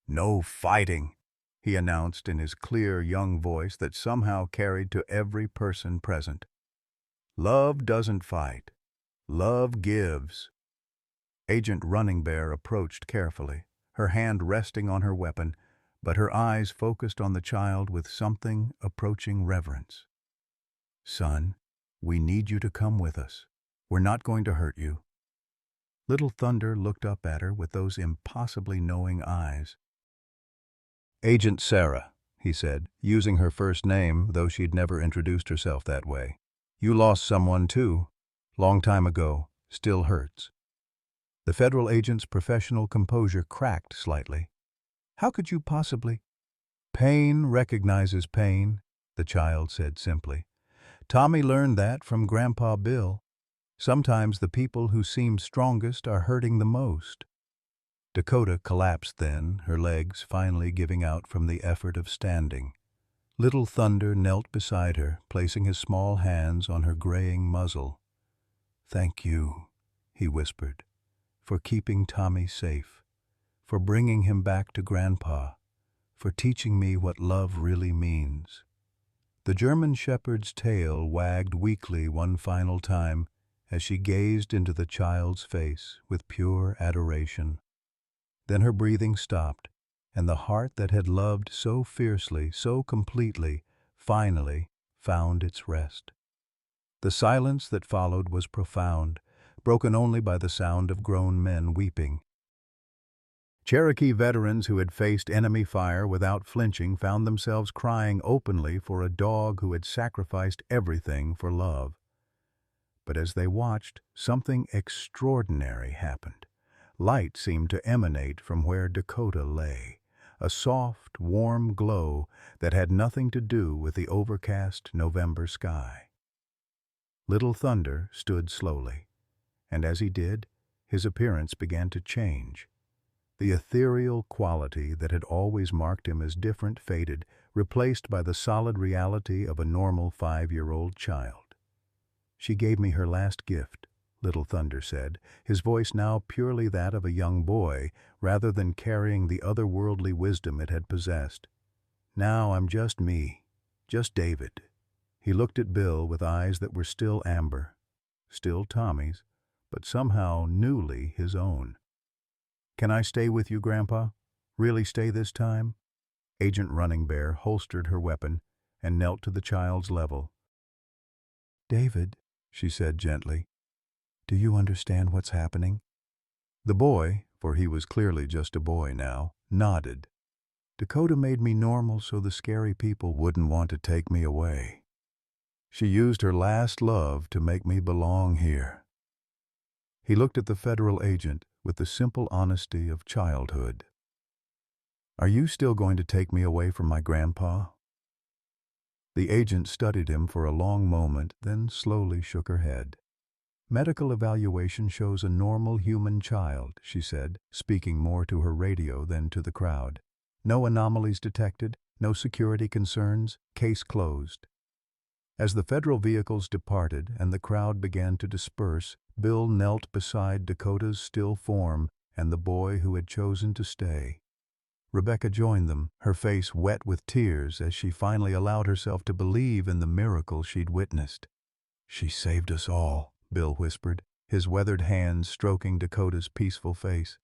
"No fighting," he announced in his clear young voice that somehow carried to every person present. "Love doesn't fight. Love gives." Agent Running Bear approached carefully, her hand resting on her weapon, but her eyes focused on the child with something approaching reverence. "Son, we need you to come with us. We're not going to hurt you." Little Thunder looked up at her with those impossibly knowing eyes. "Agent Sarah," he said, using her first name, though she'd never introduced herself that way. "You lost someone, too. Long time ago. Still hurts." The federal agent's professional composure cracked slightly. "How could you possibly—" "Pain recognizes pain," the child said simply. "Tommy learned that from Grandpa Bill. Sometimes the people who seem strongest are hurting the most." Dakota collapsed then, her legs finally giving out from the effort of standing. Little Thunder knelt beside her, placing his small hands on her graying muzzle. "Thank you," he whispered, "for keeping Tommy safe, for bringing him back to Grandpa, for teaching me what love really means." The German shepherd's tail wagged weakly one final time as she gazed into the child's face with pure adoration. Then her breathing stopped, and the heart that had loved so fiercely, so completely, finally found its rest. The silence that followed was profound, broken only by the sound of grown men weeping. Cherokee veterans who had faced enemy fire without flinching found themselves crying openly for a dog who had sacrificed everything for love. But as they watched, something extraordinary happened. Light seemed to emanate from where Dakota lay, a soft, warm glow that had nothing to do with the overcast November sky. Little Thunder stood slowly, and as he did, his appearance began to change. The ethereal quality that had always marked him as different faded, replaced by the solid reality of a normal 5-year-old child. "She gave me her last gift," Little Thunder said, his voice now purely that of a young boy, rather than carrying the otherworldly wisdom it had possessed. "Now I'm just me, just David." He looked at Bill with eyes that were still amber, still Tommy's, but somehow newly his own. "Can I stay with you, Grandpa? Really stay this time?" Agent Running Bear holstered her weapon and knelt to the child's level. "David," she said gently, "do you understand what's happening?" The boy, for he was clearly just a boy now, nodded. "Dakota made me normal so the scary people wouldn't want to take me away. She used her last love to make me belong here." He looked at the federal agent with the simple honesty of childhood. "Are you still going to take me away from my grandpa?" The agent studied him for a long moment, then slowly shook her head. "Medical evaluation shows a normal human child," she said, speaking more to her radio than to the crowd. "No anomalies detected, no security concerns, case closed." As the federal vehicles departed and the crowd began to disperse, Bill knelt beside Dakota's still form and the boy who had chosen to stay. Rebecca joined them, her face wet with tears as she finally allowed herself to believe in the miracle she'd witnessed. "She saved us all," Bill whispered, his weathered hands stroking Dakota's peaceful face.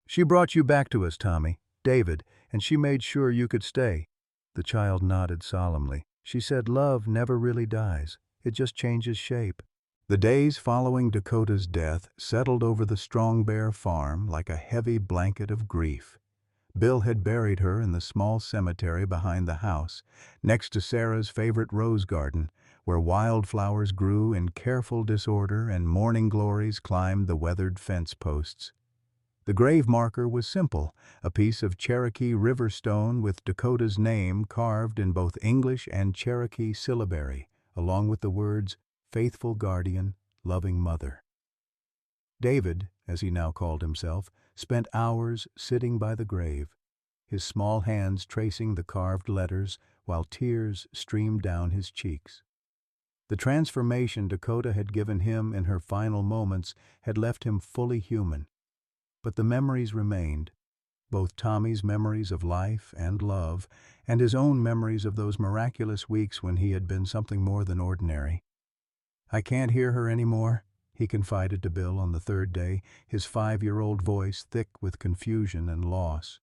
"She brought you back to us, Tommy, David, and she made sure you could stay." The child nodded solemnly. "She said love never really dies. It just changes shape." The days following Dakota's death settled over the Strong Bear farm like a heavy blanket of grief. Bill had buried her in the small cemetery behind the house, next to Sarah's favorite rose garden, where wildflowers grew in careful disorder and morning glories climbed the weathered fence posts. The grave marker was simple, a piece of Cherokee river stone with Dakota's name carved in both English and Cherokee syllabary, along with the words, "Faithful guardian, loving mother." David, as he now called himself, spent hours sitting by the grave, his small hands tracing the carved letters while tears streamed down his cheeks. The transformation Dakota had given him in her final moments had left him fully human. But the memories remained, both Tommy's memories of life and love, and his own memories of those miraculous weeks when he had been something more than ordinary. "I can't hear her anymore," he confided to Bill on the third day, his 5-year-old voice thick with confusion and loss.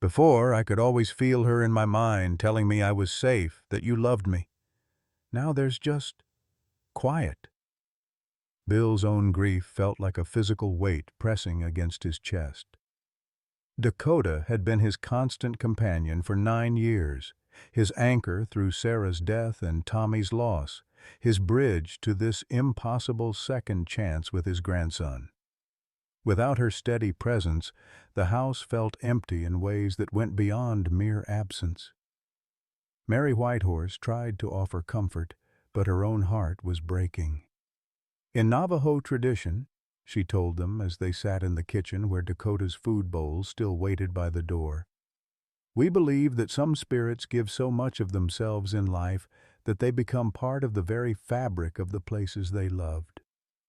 "Before, I could always feel her in my mind telling me I was safe, that you loved me. Now there's just quiet." Bill's own grief felt like a physical weight pressing against his chest. Dakota had been his constant companion for 9 years, his anchor through Sarah's death and Tommy's loss, his bridge to this impossible second chance with his grandson. Without her steady presence, the house felt empty in ways that went beyond mere absence. Mary Whitehorse tried to offer comfort, but her own heart was breaking. "In Navajo tradition," she told them as they sat in the kitchen where Dakota's food bowls still waited by the door, "we believe that some spirits give so much of themselves in life that they become part of the very fabric of the places they loved.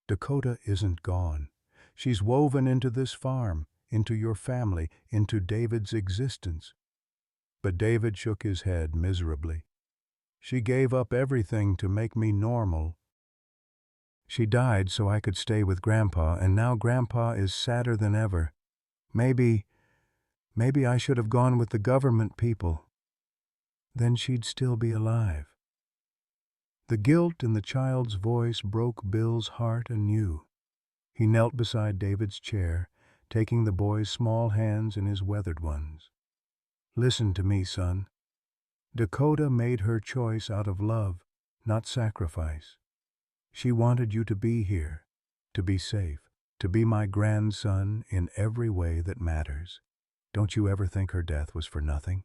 Dakota isn't gone. She's woven into this farm, into your family, into David's existence." But David shook his head miserably. "She gave up everything to make me normal. She died so I could stay with Grandpa, and now Grandpa is sadder than ever. Maybe I should have gone with the government people. Then she'd still be alive." The guilt in the child's voice broke Bill's heart anew. He knelt beside David's chair, taking the boy's small hands in his weathered ones. "Listen to me, son. Dakota made her choice out of love, not sacrifice. She wanted you to be here, to be safe, to be my grandson in every way that matters. Don't you ever think her death was for nothing?"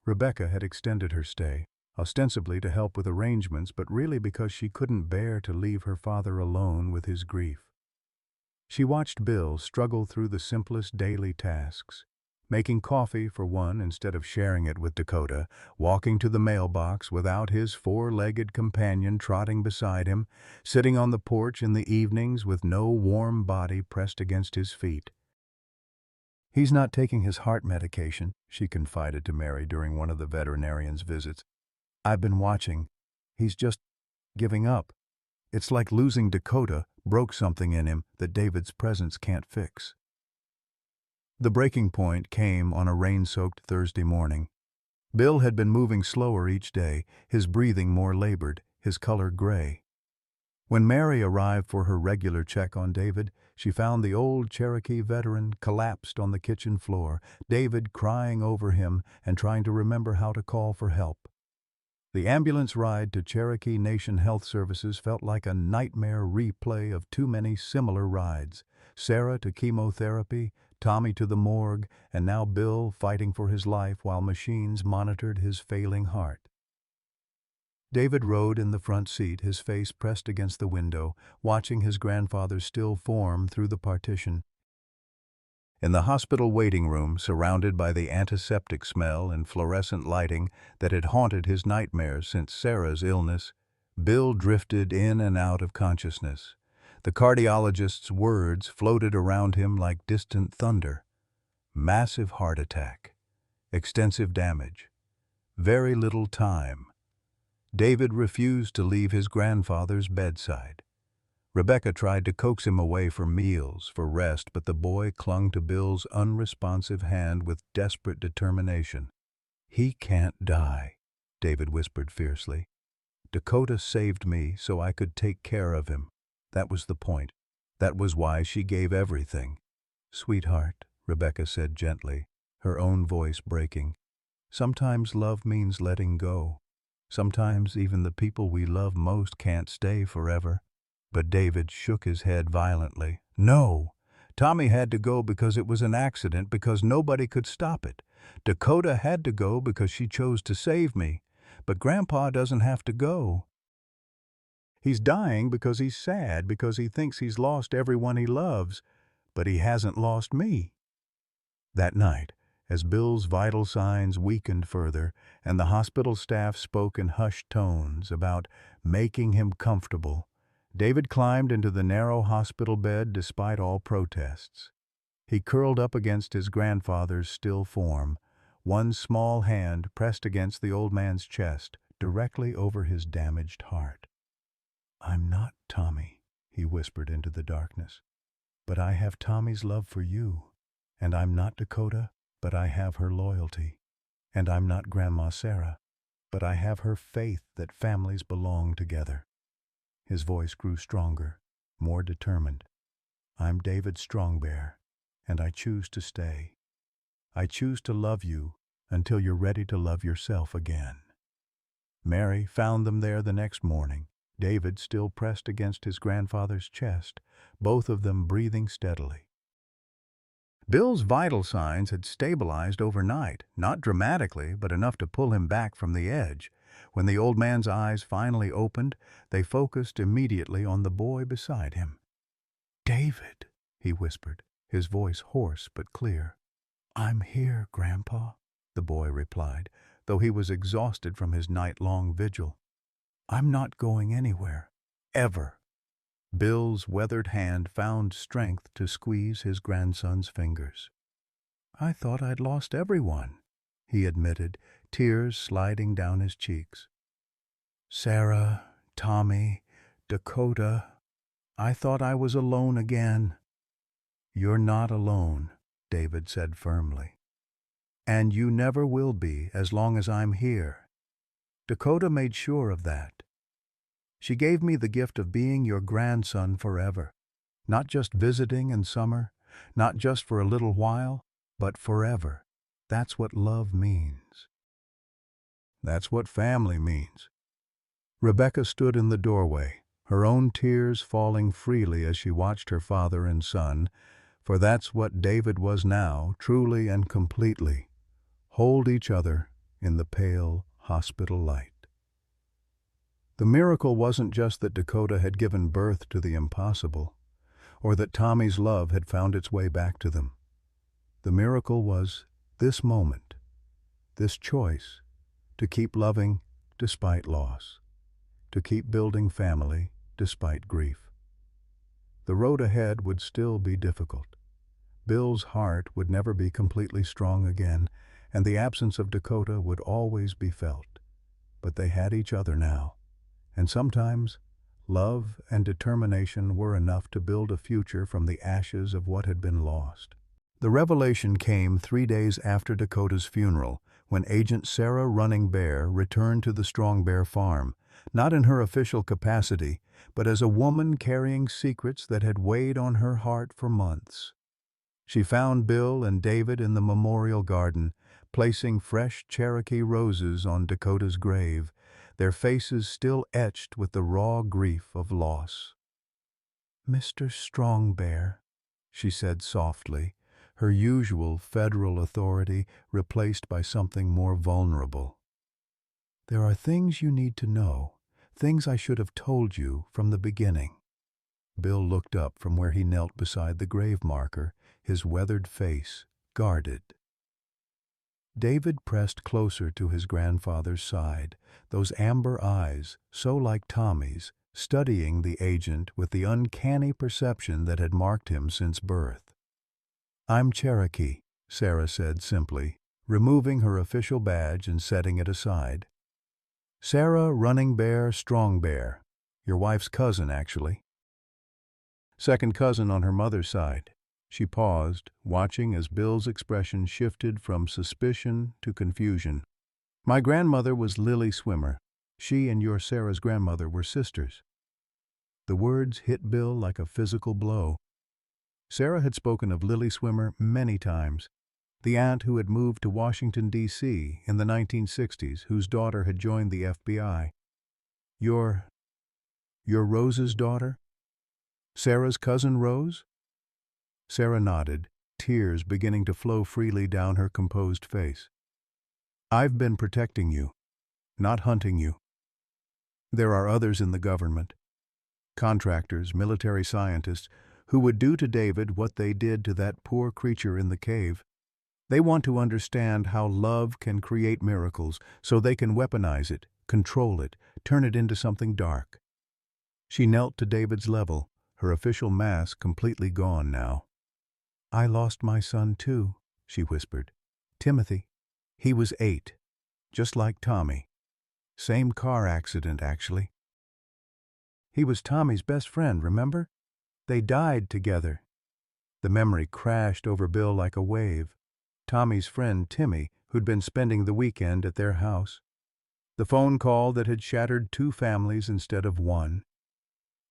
Rebecca had extended her stay, ostensibly to help with arrangements, but really because she couldn't bear to leave her father alone with his grief. She watched Bill struggle through the simplest daily tasks, making coffee for one instead of sharing it with Dakota, walking to the mailbox without his 4-legged companion trotting beside him, sitting on the porch in the evenings with no warm body pressed against his feet. "He's not taking his heart medication," she confided to Mary during one of the veterinarian's visits. "I've been watching. He's just giving up. It's like losing Dakota broke something in him that David's presence can't fix." The breaking point came on a rain-soaked Thursday morning. Bill had been moving slower each day, his breathing more labored, his color gray. When Mary arrived for her regular check on David, she found the old Cherokee veteran collapsed on the kitchen floor, David crying over him and trying to remember how to call for help. The ambulance ride to Cherokee Nation Health Services felt like a nightmare replay of too many similar rides. Sarah to chemotherapy, Tommy to the morgue, and now Bill fighting for his life while machines monitored his failing heart. David rode in the front seat, his face pressed against the window, watching his grandfather's still form through the partition. In the hospital waiting room, surrounded by the antiseptic smell and fluorescent lighting that had haunted his nightmares since Sarah's illness, Bill drifted in and out of consciousness. The cardiologist's words floated around him like distant thunder. Massive heart attack. Extensive damage. Very little time. David refused to leave his grandfather's bedside. Rebecca tried to coax him away for meals, for rest, but the boy clung to Bill's unresponsive hand with desperate determination. "He can't die," David whispered fiercely. Dakota saved me so I could take care of him. That was the point. That was why she gave everything. Sweetheart, Rebecca said gently, her own voice breaking. Sometimes love means letting go. Sometimes even the people we love most can't stay forever. But David shook his head violently. No! Tommy had to go because it was an accident, because nobody could stop it. Dakota had to go because she chose to save me. But Grandpa doesn't have to go. He's dying because he's sad, because he thinks he's lost everyone he loves, but he hasn't lost me. That night, as Bill's vital signs weakened further, and the hospital staff spoke in hushed tones about making him comfortable, David climbed into the narrow hospital bed despite all protests. He curled up against his grandfather's still form, one small hand pressed against the old man's chest, directly over his damaged heart. "I'm not Tommy," he whispered into the darkness, "but I have Tommy's love for you. And I'm not Dakota, but I have her loyalty. And I'm not Grandma Sarah, but I have her faith that families belong together." His voice grew stronger, more determined. "I'm David Strongbear, and I choose to stay. I choose to love you until you're ready to love yourself again." Mary found them there the next morning, David still pressed against his grandfather's chest, both of them breathing steadily. Bill's vital signs had stabilized overnight, not dramatically, but enough to pull him back from the edge. When the old man's eyes finally opened, they focused immediately on the boy beside him. "David," he whispered, his voice hoarse but clear. "I'm here, Grandpa," the boy replied, though he was exhausted from his night-long vigil. "I'm not going anywhere. Ever." Bill's weathered hand found strength to squeeze his grandson's fingers. "I thought I'd lost everyone," he admitted, tears sliding down his cheeks. "Sarah, Tommy, Dakota, I thought I was alone again." "You're not alone," David said firmly. "And you never will be as long as I'm here. Dakota made sure of that. She gave me the gift of being your grandson forever, not just visiting in summer, not just for a little while, but forever. That's what love means. That's what family means." Rebecca stood in the doorway, her own tears falling freely as she watched her father and son, for that's what David was now, truly and completely, hold each other in the pale hospital light. The miracle wasn't just that Dakota had given birth to the impossible, or that Tommy's love had found its way back to them. The miracle was this moment, this choice, to keep loving despite loss, to keep building family despite grief. The road ahead would still be difficult. Bill's heart would never be completely strong again, and the absence of Dakota would always be felt. But they had each other now. And sometimes, love and determination were enough to build a future from the ashes of what had been lost. The revelation came 3 days after Dakota's funeral, when Agent Sarah Running Bear returned to the Strongbear farm, not in her official capacity, but as a woman carrying secrets that had weighed on her heart for months. She found Bill and David in the memorial garden, placing fresh Cherokee roses on Dakota's grave, their faces still etched with the raw grief of loss. "Mr. Strongbear," she said softly, her usual federal authority replaced by something more vulnerable. "There are things you need to know, things I should have told you from the beginning." Bill looked up from where he knelt beside the grave marker, his weathered face guarded. David pressed closer to his grandfather's side, those amber eyes, so like Tommy's, studying the agent with the uncanny perception that had marked him since birth. "I'm Cherokee," Sarah said simply, removing her official badge and setting it aside. "Sarah Running Bear Strongbear, your wife's cousin, actually. Second cousin on her mother's side." She paused, watching as Bill's expression shifted from suspicion to confusion. "My grandmother was Lily Swimmer. She and your Sarah's grandmother were sisters. The words hit Bill like a physical blow. Sarah had spoken of Lily Swimmer many times, the aunt who had moved to Washington, D.C. in the 1960s, whose daughter had joined the FBI. Your Rose's daughter? Sarah's cousin Rose? Sarah nodded, tears beginning to flow freely down her composed face. I've been protecting you, not hunting you. There are others in the government, contractors, military scientists, who would do to David what they did to that poor creature in the cave. They want to understand how love can create miracles so they can weaponize it, control it, turn it into something dark. She knelt to David's level, her official mask completely gone now. I lost my son too, she whispered. Timothy. He was 8, just like Tommy. Same car accident, actually. He was Tommy's best friend, remember? They died together. The memory crashed over Bill like a wave. Tommy's friend Timmy, who'd been spending the weekend at their house. The phone call that had shattered 2 families instead of 1.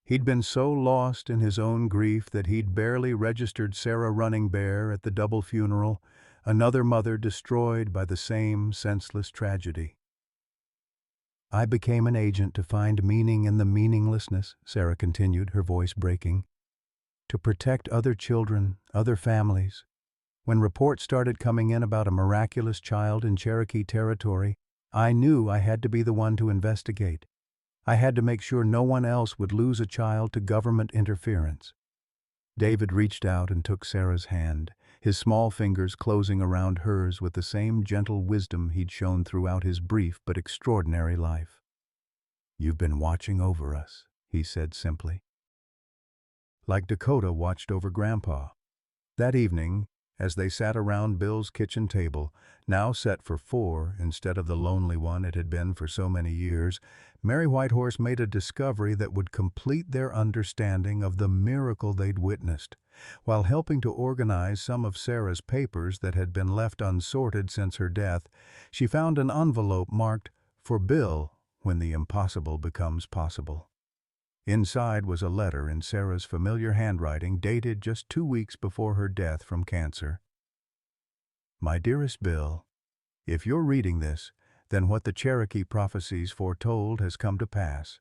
He'd been so lost in his own grief that he'd barely registered Sarah running bare at the double funeral, another mother destroyed by the same senseless tragedy. I became an agent to find meaning in the meaninglessness, Sarah continued, her voice breaking. To protect other children, other families. When reports started coming in about a miraculous child in Cherokee territory, I knew I had to be the one to investigate. I had to make sure no one else would lose a child to government interference. David reached out and took Sarah's hand, his small fingers closing around hers with the same gentle wisdom he'd shown throughout his brief but extraordinary life. You've been watching over us, he said simply. Like Dakota watched over Grandpa. That evening, as they sat around Bill's kitchen table, now set for 4 instead of the lonely one it had been for so many years, Mary Whitehorse made a discovery that would complete their understanding of the miracle they'd witnessed. While helping to organize some of Sarah's papers that had been left unsorted since her death, she found an envelope marked, "For Bill, when the impossible becomes possible." Inside was a letter in Sarah's familiar handwriting dated just 2 weeks before her death from cancer. My dearest Bill, if you're reading this, then what the Cherokee prophecies foretold has come to pass.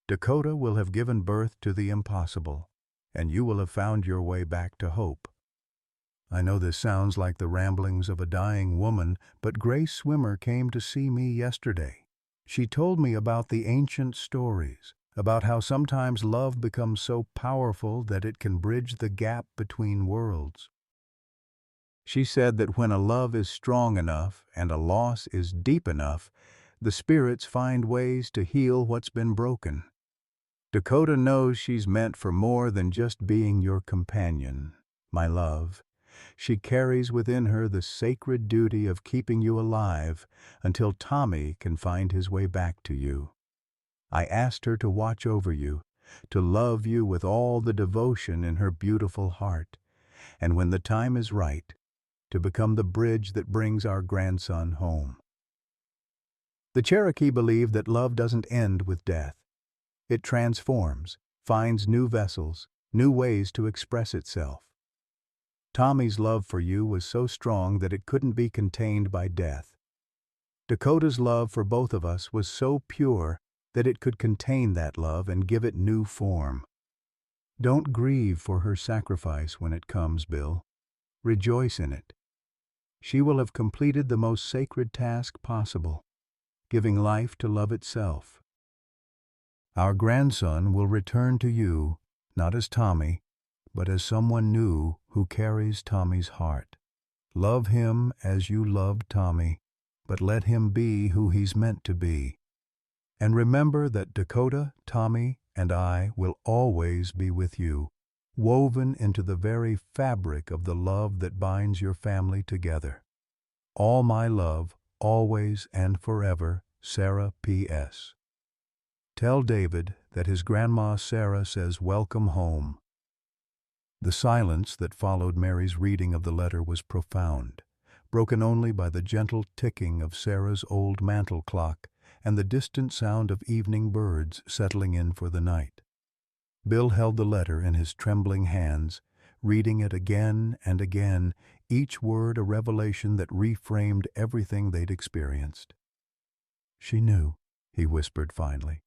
Dakota will have given birth to the impossible, and you will have found your way back to hope. I know this sounds like the ramblings of a dying woman, but Grace Swimmer came to see me yesterday. She told me about the ancient stories, about how sometimes love becomes so powerful that it can bridge the gap between worlds. She said that when a love is strong enough and a loss is deep enough, the spirits find ways to heal what's been broken. Dakota knows she's meant for more than just being your companion, my love. She carries within her the sacred duty of keeping you alive until Tommy can find his way back to you. I asked her to watch over you, to love you with all the devotion in her beautiful heart, and when the time is right, to become the bridge that brings our grandson home. The Cherokee believe that love doesn't end with death. It transforms, finds new vessels, new ways to express itself. Tommy's love for you was so strong that it couldn't be contained by death. Dakota's love for both of us was so pure that it could contain that love and give it new form. Don't grieve for her sacrifice when it comes, Bill. Rejoice in it. She will have completed the most sacred task possible, giving life to love itself. Our grandson will return to you, not as Tommy, but as someone new who carries Tommy's heart. Love him as you loved Tommy, but let him be who he's meant to be. And remember that Dakota, Tommy, and I will always be with you, woven into the very fabric of the love that binds your family together. All my love, always and forever, Sarah P.S. Tell David that his grandma Sarah says welcome home. The silence that followed Mary's reading of the letter was profound, broken only by the gentle ticking of Sarah's old mantel clock and the distant sound of evening birds settling in for the night. Bill held the letter in his trembling hands, reading it again and again, each word a revelation that reframed everything they'd experienced. "She knew," he whispered finally.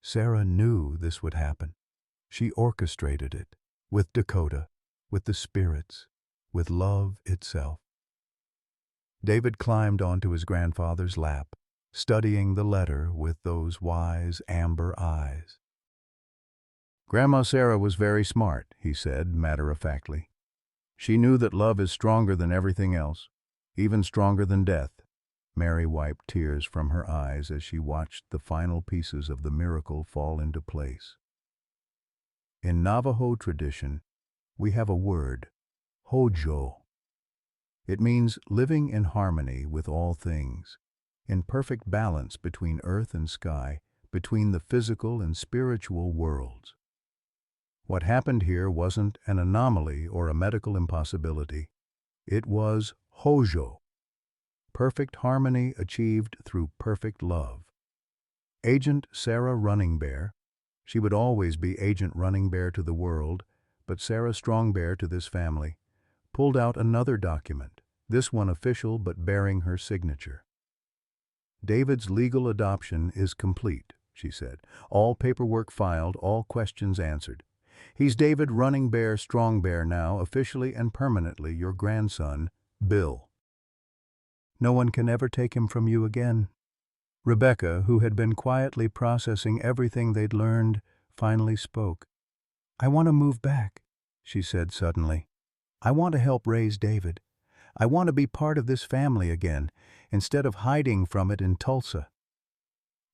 "Sarah knew this would happen. She orchestrated it, with Dakota, with the spirits, with love itself." David climbed onto his grandfather's lap, studying the letter with those wise amber eyes. "Grandma Sarah was very smart," he said matter-of-factly. "She knew that love is stronger than everything else, even stronger than death." Mary wiped tears from her eyes as she watched the final pieces of the miracle fall into place. In Navajo tradition, we have a word, hojo. It means living in harmony with all things, in perfect balance between earth and sky, between the physical and spiritual worlds. What happened here wasn't an anomaly or a medical impossibility. It was hojo, perfect harmony achieved through perfect love. Agent Sarah Running Bear, she would always be Agent Running Bear to the world, but Sarah Strong Bear to this family, pulled out another document, this one official but bearing her signature. "David's legal adoption is complete," she said. "All paperwork filed, all questions answered. He's David Running Bear Strong Bear now, officially and permanently your grandson, Bill. No one can ever take him from you again." Rebecca, who had been quietly processing everything they'd learned, finally spoke. "I want to move back," she said suddenly. "I want to help raise David. I want to be part of this family again, instead of hiding from it in Tulsa."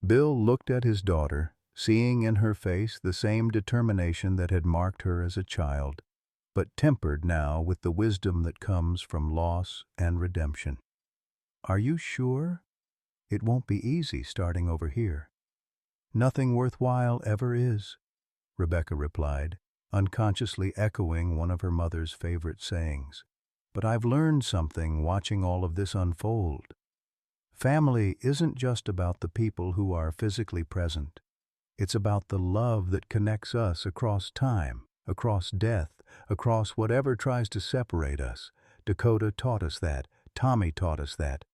Bill looked at his daughter, seeing in her face the same determination that had marked her as a child, but tempered now with the wisdom that comes from loss and redemption. "Are you sure? It won't be easy starting over here." "Nothing worthwhile ever is," Rebecca replied, unconsciously echoing one of her mother's favorite sayings. "But I've learned something watching all of this unfold. Family isn't just about the people who are physically present. It's about the love that connects us across time, across death, across whatever tries to separate us. Dakota taught us that. Tommy taught us that.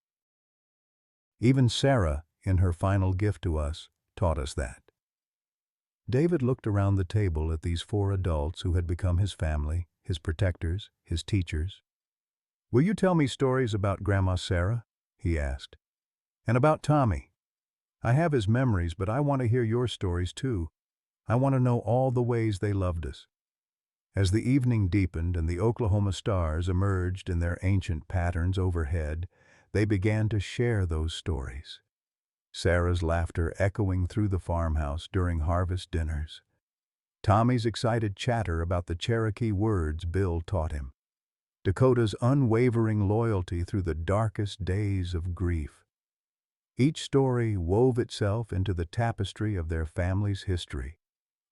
Even Sarah, in her final gift to us, taught us that." David looked around the table at these four adults who had become his family, his protectors, his teachers. "Will you tell me stories about Grandma Sarah?" he asked. "And about Tommy? I have his memories, but I want to hear your stories too. I want to know all the ways they loved us." As the evening deepened and the Oklahoma stars emerged in their ancient patterns overhead, they began to share those stories. Sarah's laughter echoing through the farmhouse during harvest dinners. Tommy's excited chatter about the Cherokee words Bill taught him. Dakota's unwavering loyalty through the darkest days of grief. Each story wove itself into the tapestry of their family's history,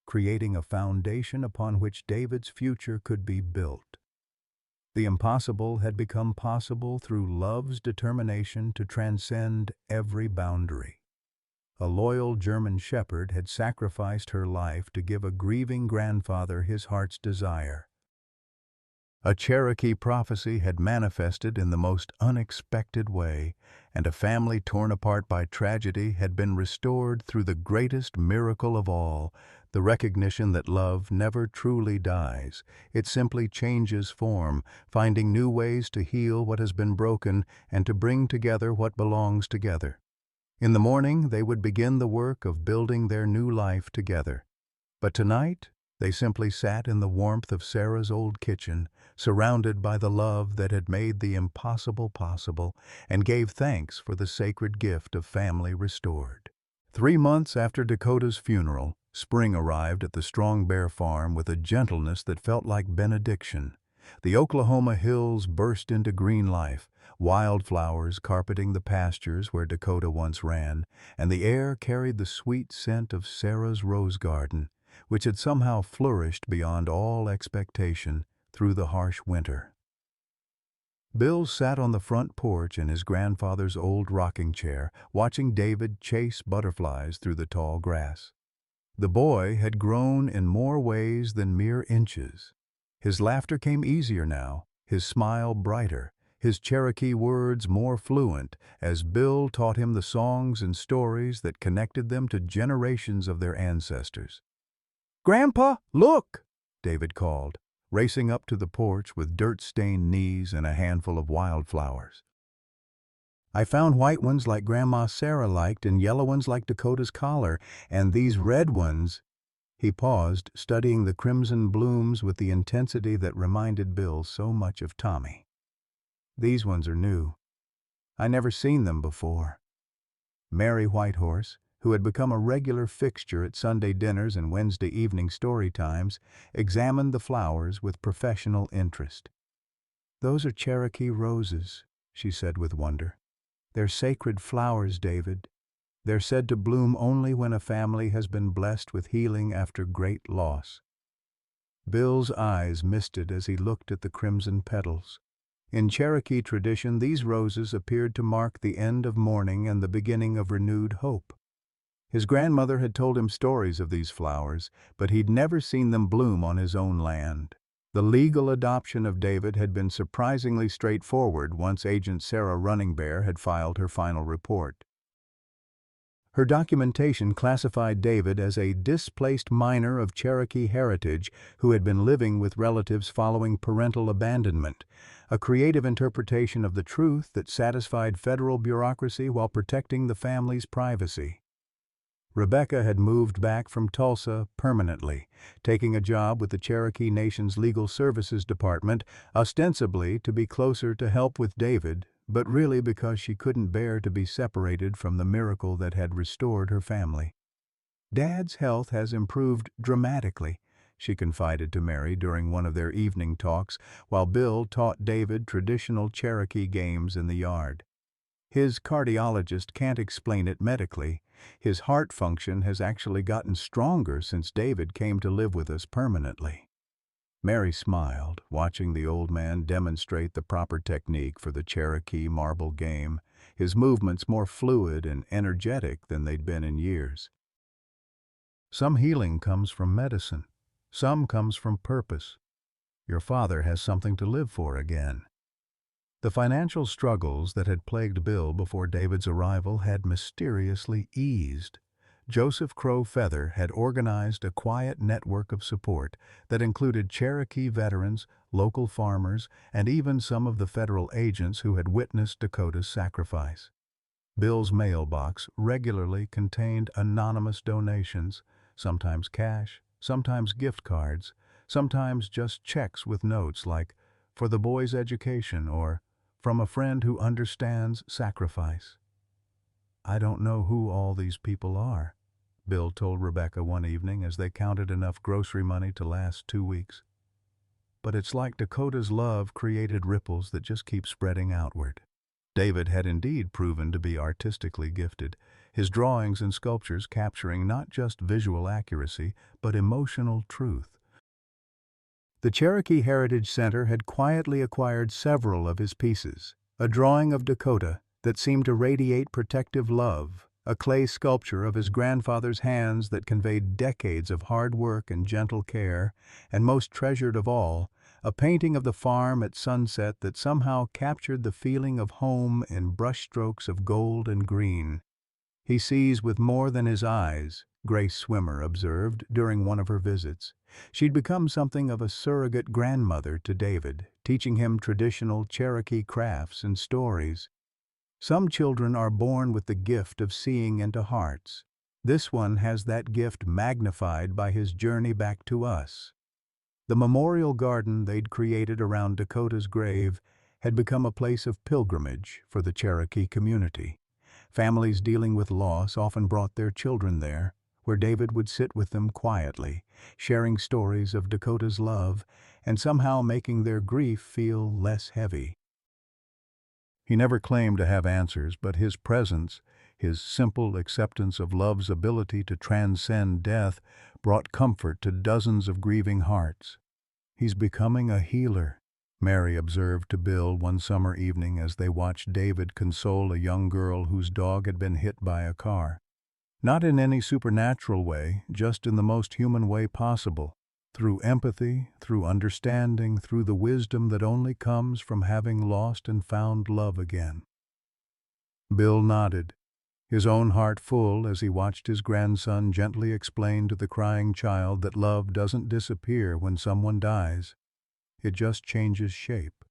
creating a foundation upon which David's future could be built. The impossible had become possible through love's determination to transcend every boundary. A loyal German shepherd had sacrificed her life to give a grieving grandfather his heart's desire. A Cherokee prophecy had manifested in the most unexpected way, and a family torn apart by tragedy had been restored through the greatest miracle of all, the recognition that love never truly dies. It simply changes form, finding new ways to heal what has been broken and to bring together what belongs together. In the morning, they would begin the work of building their new life together. But tonight, they simply sat in the warmth of Sarah's old kitchen, surrounded by the love that had made the impossible possible, and gave thanks for the sacred gift of family restored. 3 months after Dakota's funeral, spring arrived at the Strong Bear farm with a gentleness that felt like benediction. The Oklahoma hills burst into green life, wildflowers carpeting the pastures where Dakota once ran, and the air carried the sweet scent of Sarah's rose garden, which had somehow flourished beyond all expectation through the harsh winter. Bill sat on the front porch in his grandfather's old rocking chair, watching David chase butterflies through the tall grass. The boy had grown in more ways than mere inches. His laughter came easier now, his smile brighter, his Cherokee words more fluent, as Bill taught him the songs and stories that connected them to generations of their ancestors. "Grandpa, look!" David called, racing up to the porch with dirt-stained knees and a handful of wildflowers. "I found white ones like Grandma Sarah liked and yellow ones like Dakota's collar, and these red ones—" He paused, studying the crimson blooms with the intensity that reminded Bill so much of Tommy. "These ones are new. I never seen them before." Mary Whitehorse, who had become a regular fixture at Sunday dinners and Wednesday evening story times, examined the flowers with professional interest. "Those are Cherokee roses," she said with wonder. "They're sacred flowers, David. They're said to bloom only when a family has been blessed with healing after great loss." Bill's eyes misted as he looked at the crimson petals. In Cherokee tradition, these roses appeared to mark the end of mourning and the beginning of renewed hope. His grandmother had told him stories of these flowers, but he'd never seen them bloom on his own land. The legal adoption of David had been surprisingly straightforward once Agent Sarah Running Bear had filed her final report. Her documentation classified David as a displaced minor of Cherokee heritage who had been living with relatives following parental abandonment, a creative interpretation of the truth that satisfied federal bureaucracy while protecting the family's privacy. Rebecca had moved back from Tulsa permanently, taking a job with the Cherokee Nation's Legal Services Department, ostensibly to be closer to help with David, but really because she couldn't bear to be separated from the miracle that had restored her family. "Dad's health has improved dramatically," she confided to Mary during one of their evening talks, while Bill taught David traditional Cherokee games in the yard. "His cardiologist can't explain it medically. His heart function has actually gotten stronger since David came to live with us permanently." Mary smiled, watching the old man demonstrate the proper technique for the Cherokee marble game, his movements more fluid and energetic than they'd been in years. "Some healing comes from medicine. Some comes from purpose. Your father has something to live for again." The financial struggles that had plagued Bill before David's arrival had mysteriously eased. Joseph Crow Feather had organized a quiet network of support that included Cherokee veterans, local farmers, and even some of the federal agents who had witnessed Dakota's sacrifice. Bill's mailbox regularly contained anonymous donations, sometimes cash, sometimes gift cards, sometimes just checks with notes like, "For the boy's education," or "From a friend who understands sacrifice." "I don't know who all these people are," Bill told Rebecca one evening as they counted enough grocery money to last 2 weeks. "But it's like Dakota's love created ripples that just keep spreading outward." David had indeed proven to be artistically gifted, his drawings and sculptures capturing not just visual accuracy, but emotional truth. The Cherokee Heritage Center had quietly acquired several of his pieces: a drawing of Dakota that seemed to radiate protective love, a clay sculpture of his grandfather's hands that conveyed decades of hard work and gentle care, and most treasured of all, a painting of the farm at sunset that somehow captured the feeling of home in brushstrokes of gold and green. "He sees with more than his eyes," Grace Swimmer observed during one of her visits. She'd become something of a surrogate grandmother to David, teaching him traditional Cherokee crafts and stories. "Some children are born with the gift of seeing into hearts. This one has that gift magnified by his journey back to us." The memorial garden they'd created around Dakota's grave had become a place of pilgrimage for the Cherokee community. Families dealing with loss often brought their children there, where David would sit with them quietly, sharing stories of Dakota's love and somehow making their grief feel less heavy. He never claimed to have answers, but his presence, his simple acceptance of love's ability to transcend death, brought comfort to dozens of grieving hearts. "He's becoming a healer," Mary observed to Bill one summer evening as they watched David console a young girl whose dog had been hit by a car. Not in any supernatural way, just in the most human way possible. Through empathy, through understanding, through the wisdom that only comes from having lost and found love again. Bill nodded, his own heart full as he watched his grandson gently explain to the crying child that love doesn't disappear when someone dies. It just changes shape.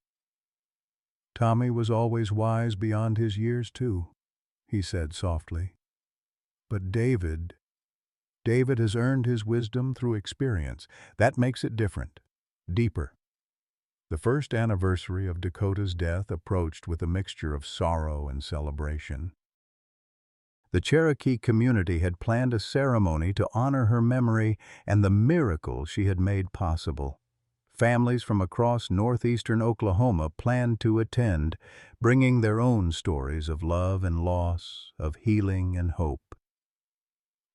Tommy was always wise beyond his years, too, he said softly. But David has earned his wisdom through experience. That makes it different, deeper. The first anniversary of Dakota's death approached with a mixture of sorrow and celebration. The Cherokee community had planned a ceremony to honor her memory and the miracle she had made possible. Families from across northeastern Oklahoma planned to attend, bringing their own stories of love and loss, of healing and hope.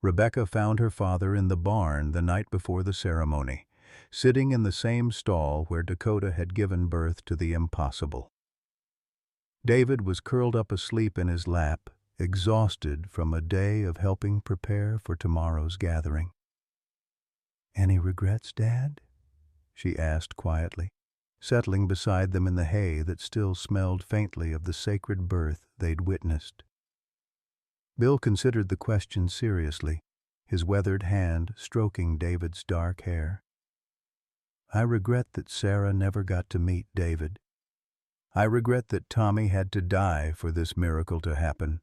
Rebecca found her father in the barn the night before the ceremony, sitting in the same stall where Dakota had given birth to the impossible. David was curled up asleep in his lap, exhausted from a day of helping prepare for tomorrow's gathering. "Any regrets, Dad?" she asked quietly, settling beside them in the hay that still smelled faintly of the sacred birth they'd witnessed. Bill considered the question seriously, his weathered hand stroking David's dark hair. "I regret that Sarah never got to meet David. I regret that Tommy had to die for this miracle to happen.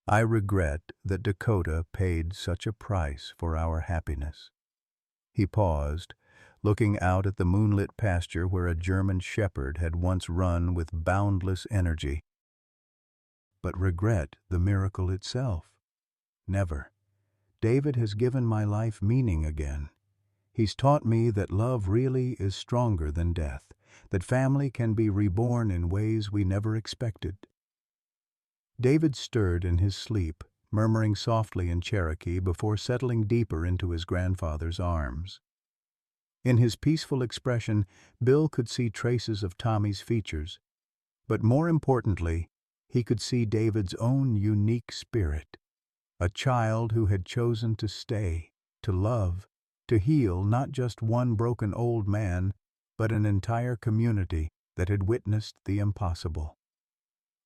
I regret that Dakota paid such a price for our happiness." He paused, looking out at the moonlit pasture where a German shepherd had once run with boundless energy. "But regret the miracle itself? Never. David has given my life meaning again. He's taught me that love really is stronger than death, that family can be reborn in ways we never expected." David stirred in his sleep, murmuring softly in Cherokee before settling deeper into his grandfather's arms. In his peaceful expression, Bill could see traces of Tommy's features, but more importantly, he could see David's own unique spirit, a child who had chosen to stay, to love, to heal not just one broken old man, but an entire community that had witnessed the impossible.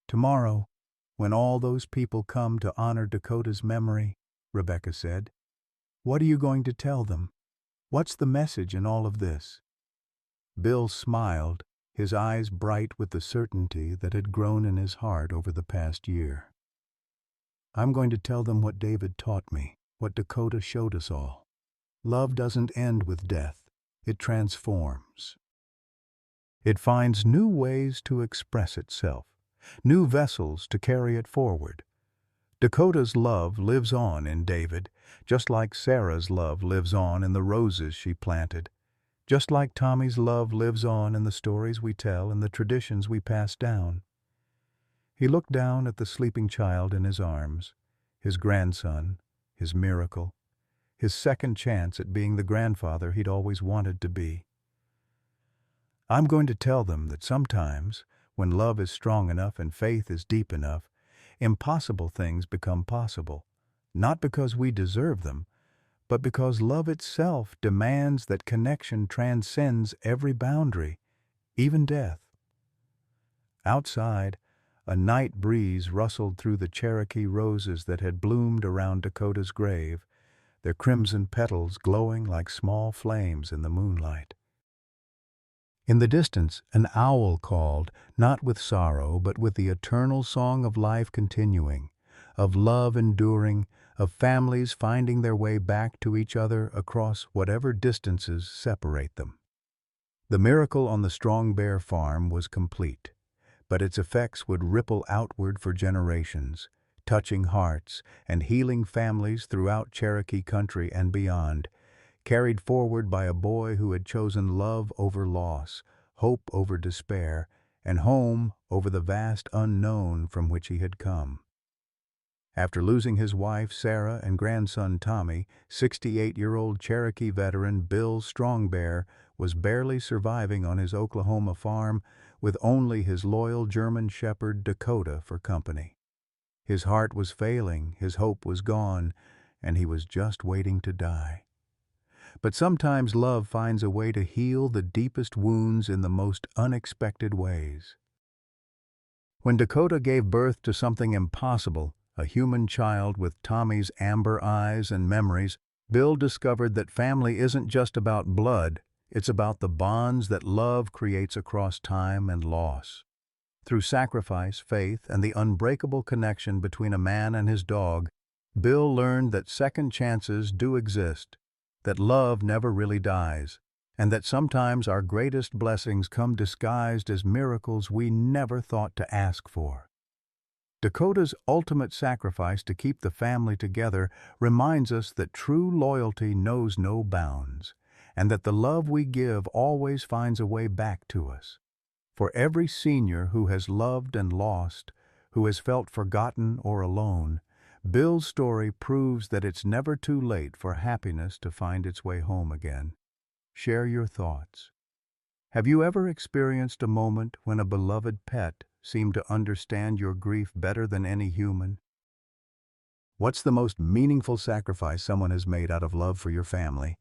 "Tomorrow, when all those people come to honor Dakota's memory," Rebecca said, "what are you going to tell them? What's the message in all of this?" Bill smiled, his eyes bright with the certainty that had grown in his heart over the past year. "I'm going to tell them what David taught me, what Dakota showed us all. Love doesn't end with death. It transforms. It finds new ways to express itself, new vessels to carry it forward. Dakota's love lives on in David, just like Sarah's love lives on in the roses she planted, just like Tommy's love lives on in the stories we tell and the traditions we pass down." He looked down at the sleeping child in his arms, his grandson, his miracle, his second chance at being the grandfather he'd always wanted to be. "I'm going to tell them that sometimes, when love is strong enough and faith is deep enough, impossible things become possible, not because we deserve them, but because love itself demands that connection transcends every boundary, even death." Outside, a night breeze rustled through the Cherokee roses that had bloomed around Dakota's grave, their crimson petals glowing like small flames in the moonlight. In the distance, an owl called, not with sorrow, but with the eternal song of life continuing, of love enduring, of families finding their way back to each other across whatever distances separate them. The miracle on the Strong Bear farm was complete, but its effects would ripple outward for generations, touching hearts and healing families throughout Cherokee country and beyond, carried forward by a boy who had chosen love over loss, hope over despair, and home over the vast unknown from which he had come. After losing his wife, Sarah, and grandson, Tommy, 68-year-old Cherokee veteran Bill Strongbear was barely surviving on his Oklahoma farm with only his loyal German shepherd, Dakota, for company. His heart was failing, his hope was gone, and he was just waiting to die. But sometimes love finds a way to heal the deepest wounds in the most unexpected ways. When Dakota gave birth to something impossible, a human child with Tommy's amber eyes and memories, Bill discovered that family isn't just about blood, it's about the bonds that love creates across time and loss. Through sacrifice, faith, and the unbreakable connection between a man and his dog, Bill learned that second chances do exist, that love never really dies, and that sometimes our greatest blessings come disguised as miracles we never thought to ask for. Dakota's ultimate sacrifice to keep the family together reminds us that true loyalty knows no bounds, and that the love we give always finds a way back to us. For every senior who has loved and lost, who has felt forgotten or alone, Bill's story proves that it's never too late for happiness to find its way home again. Share your thoughts. Have you ever experienced a moment when a beloved pet seemed to understand your grief better than any human? What's the most meaningful sacrifice someone has made out of love for your family?